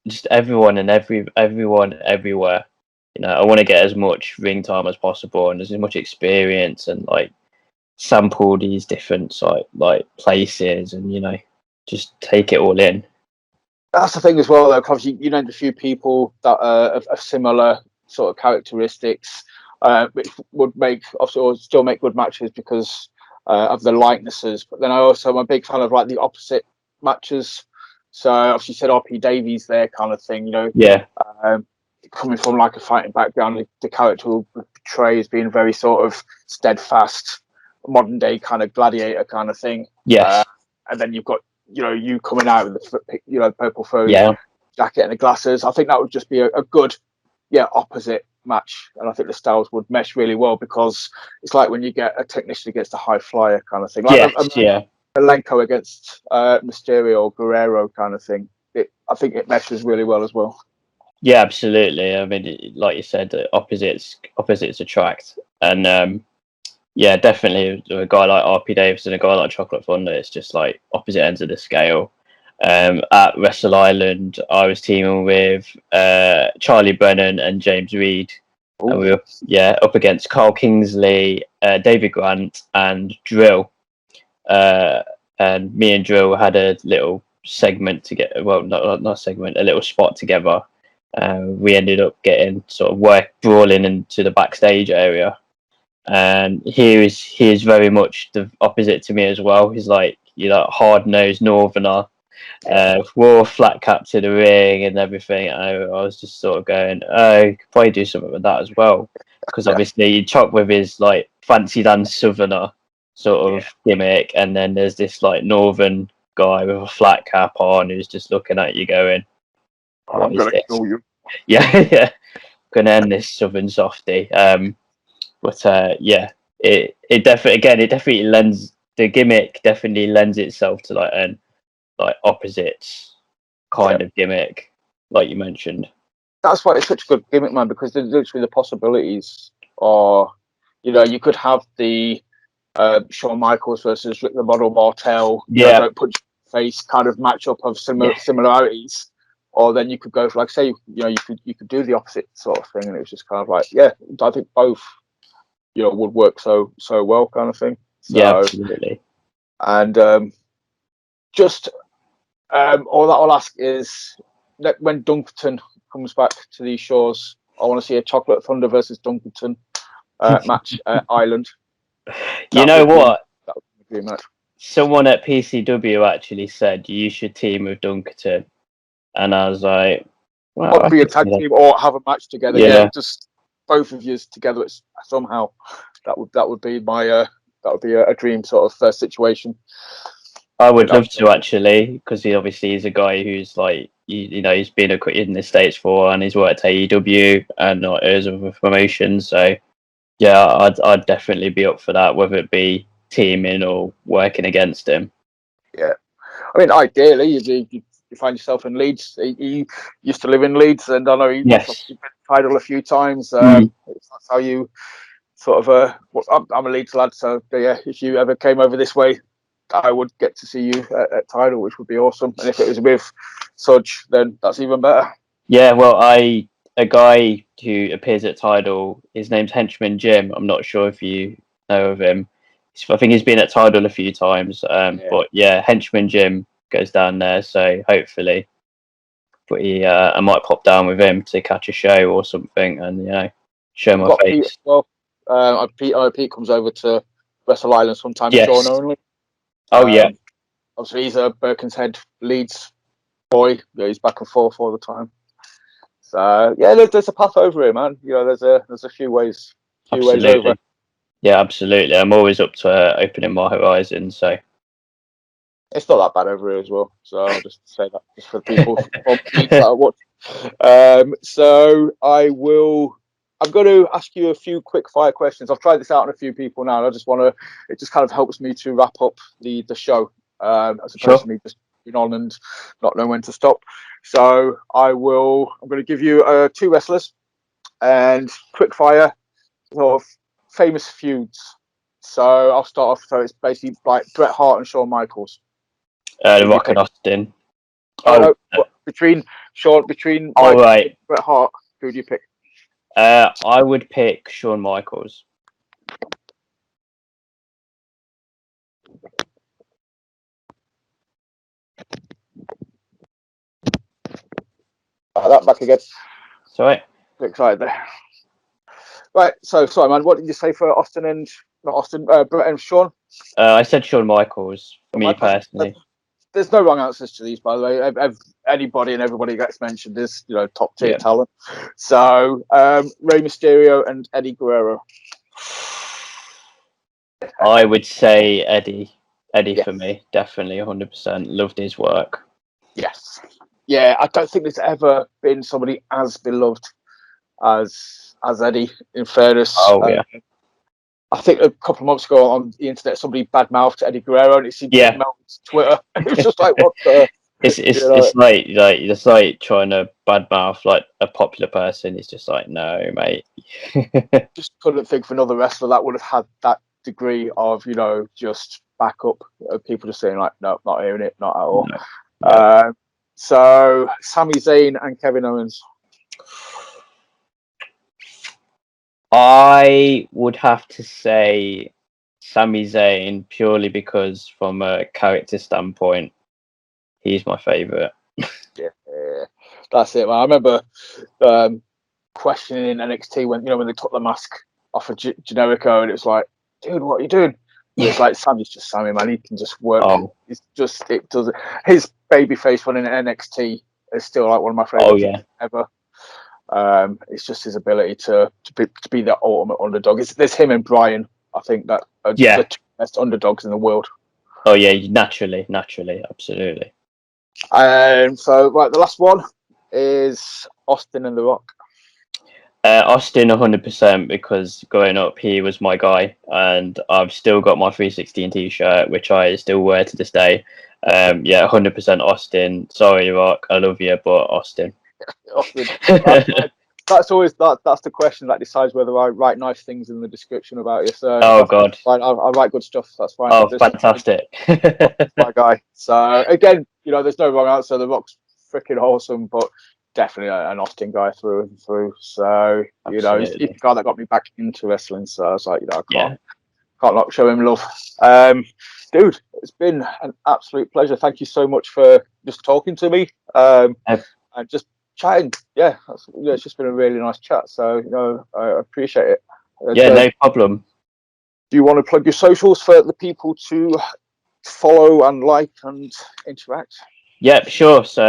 Just everyone and everyone everywhere. I want to get as much ring time as possible and as much experience and like sample these different like places and just take it all in. That's the thing as well, though, because you named a few people that are similar sort of characteristics, which would make or still make good matches because of the likenesses. But then I also am a big fan of like the opposite matches. So obviously you said RP Davies there kind of thing, Yeah. Coming from like a fighting background, the character will portray as being very sort of steadfast, modern day kind of gladiator kind of thing. Yes. And then you've got you coming out with the purple fur jacket and the glasses. I think that would just be a good opposite match, and I think the styles would mesh really well because it's like when you get a technician against a high flyer kind of thing, like Malenko against Mysterio or Guerrero kind of thing. I think it meshes really well as well. Yeah, absolutely. I mean, like you said, opposites attract, and yeah, definitely a guy like RP Davis and a guy like Chocolate Thunder, it's just like opposite ends of the scale. At Wrestle Island, I was teaming with Charlie Brennan and James Reed. And we were up against Carl Kingsley, David Grant, and Drill. And me and Drill had a little segment together. Well, not a segment, a little spot together. We ended up getting sort of brawling into the backstage area. And he is very much the opposite to me as well. He's like hard-nosed northerner, wore a flat cap to the ring and everything. I was just sort of going, you could probably do something with that as well, because obviously you chop with his like fancy dance southerner sort of gimmick, and then there's this like northern guy with a flat cap on who's just looking at you going, "What is this?" Kill you. Yeah, gonna end this southern softy. But yeah, it definitely lends the gimmick definitely lends itself to like an opposites kind of gimmick, like you mentioned. That's why it's such a good gimmick, man, because there's literally the possibilities are, you could have the Shawn Michaels versus Rick the Model Martel, don't punch face kind of matchup of similarities, or then you could go for like say you could do the opposite sort of thing, and it was just kind of like I think both would work so well kind of thing. So, yeah, absolutely. And just all that I'll ask is that when Dunkerton comes back to these shores, I want to see a Chocolate Thunder versus Dunkerton match Ireland. You know what? That would be a match. Someone at PCW actually said you should team with Dunkerton, and I was like, well, Or be a tag team or have a match together. Yeah. Just both of you together somehow. That would be my that would be a dream sort of situation. I would love to actually, because he obviously is a guy who's like, you know, he's been in the States for, and he's worked at AEW and not as of promotions. So yeah, I'd definitely be up for that, whether it be teaming or working against him. Yeah, I mean, ideally, you find yourself in Leeds. He used to live in Leeds, and I know he's been title a few times. That's how you sort of. I'm a Leeds lad, so yeah. If you ever came over this way, I would get to see you at title, which would be awesome. And if it was with Sudge, then that's even better. Yeah, well, a guy who appears at Tidal, his name's Henchman Jim. I'm not sure if you know of him. I think he's been at Tidal a few times. But yeah, Henchman Jim goes down there, so hopefully, I might pop down with him to catch a show or something, and show my face. Pete comes over to Wrestle Island sometimes. Yes. Sean only. Oh yeah. Obviously, he's a Birkenhead Leeds boy. Yeah, he's back and forth all the time. So yeah, there's a path over here, man. There's a few ways over. Yeah, absolutely. I'm always up to opening my horizons. So it's not that bad over here as well. So I'll just say that just for the people that are watching. So I'm going to ask you a few quick fire questions. I've tried this out on a few people now, and I just want to. It just kind of helps me to wrap up the show, as opposed to me just going on and not knowing when to stop. So I'm going to give you 2 wrestlers and quick fire sort of famous feuds. So I'll start off. So it's basically like Bret Hart and Shawn Michaels. The Rock and Austin. No, between right. Bret Hart, who do you pick? I would pick Shawn Michaels. That back again. Sorry. Excited there. Right, so sorry, man. What did you say for Austin and not Austin? Bret and Shawn. I said Shawn Michael,s for me personally. There's no wrong answers to these, by the way. Anybody and everybody gets mentioned is top tier talent. So Rey Mysterio and Eddie Guerrero. I would say Eddie. Eddie for me, definitely 100%. Loved his work. Yes. Yeah, I don't think there's ever been somebody as beloved as Eddie, in fairness. Oh, yeah. I think a couple of months ago on the internet, somebody badmouthed Eddie Guerrero, and it seemed to melt Twitter. It was just like, what the? It's like trying to badmouth like a popular person. It's just like, no, mate. Just couldn't think of another wrestler that would have had that degree of, just backup of people just saying like, no, not hearing it, not at all. No. So Sami Zayn and Kevin Owens. I would have to say Sami Zayn purely because from a character standpoint, he's my favourite. Yeah, that's it, man. I remember questioning in NXT when they took the mask off of Generico, and it was like, dude, what are you doing? It's like Sammy's just Sammy, man. He can just work. It's just his babyface run in NXT is still like one of my favourites ever. It's just his ability to be the ultimate underdog. There's him and Brian. I think that are the 2 best underdogs in the world. Oh yeah, naturally, absolutely. So right, the last one is Austin and The Rock. Austin 100% because growing up he was my guy, and I've still got my 316 t-shirt which I still wear to this day. 100% Austin. Sorry Rock, I love you, but Austin. Austin. That's always that's the question that decides whether I write nice things in the description about you. So God, fine. I write good stuff. That's fine. Oh, fantastic. My guy. So again, there's no wrong answer. The Rock's freaking awesome, but definitely an Austin guy through and through. So he's the guy that got me back into wrestling. So I was like, I can't not show him love. Dude, it's been an absolute pleasure. Thank you so much for just talking to me and just chatting. It's just been a really nice chat. So I appreciate it. Yeah, no problem. Do you want to plug your socials for the people to follow and like and interact? Yep, sure. So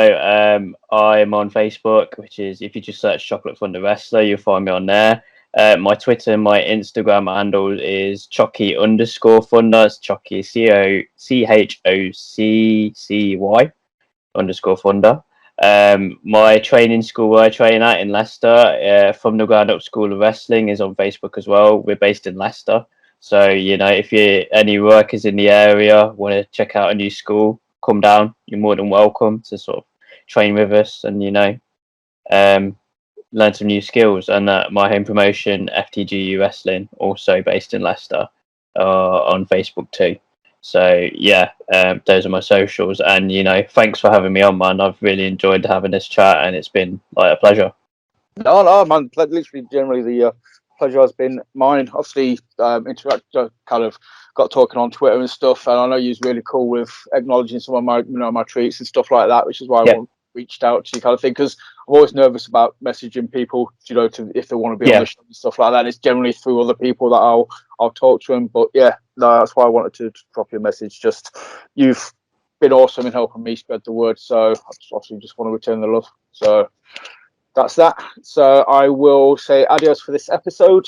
I'm on Facebook, which is if you just search Chocolate Thunder Wrestler, you'll find me on there. My Twitter and my Instagram handle is Choccy_Thunder. It's Choccy CHOCCY_Thunder. My training school where I train at in Leicester, From the Ground Up School of Wrestling, is on Facebook as well. We're based in Leicester. So, if you any workers in the area want to check out a new school, come down. You're more than welcome to sort of train with us and, learn some new skills. And my home promotion, FTGU Wrestling, also based in Leicester, on Facebook too. So those are my socials, and thanks for having me on, man. I've really enjoyed having this chat, and it's been like a pleasure. No, man. Literally, generally, the pleasure has been mine. Obviously, interact, kind of got talking on Twitter and stuff, and I know you're really cool with acknowledging some of my, my tweets and stuff like that, which is why I reached out to you, kind of thing, because I'm always nervous about messaging people, if they want to be on the show and stuff like that. It's generally through other people that I'll talk to them. But yeah, no, that's why I wanted to drop you a message. Just you've been awesome in helping me spread the word, so I obviously just want to return the love. So that's that. So I will say adios for this episode.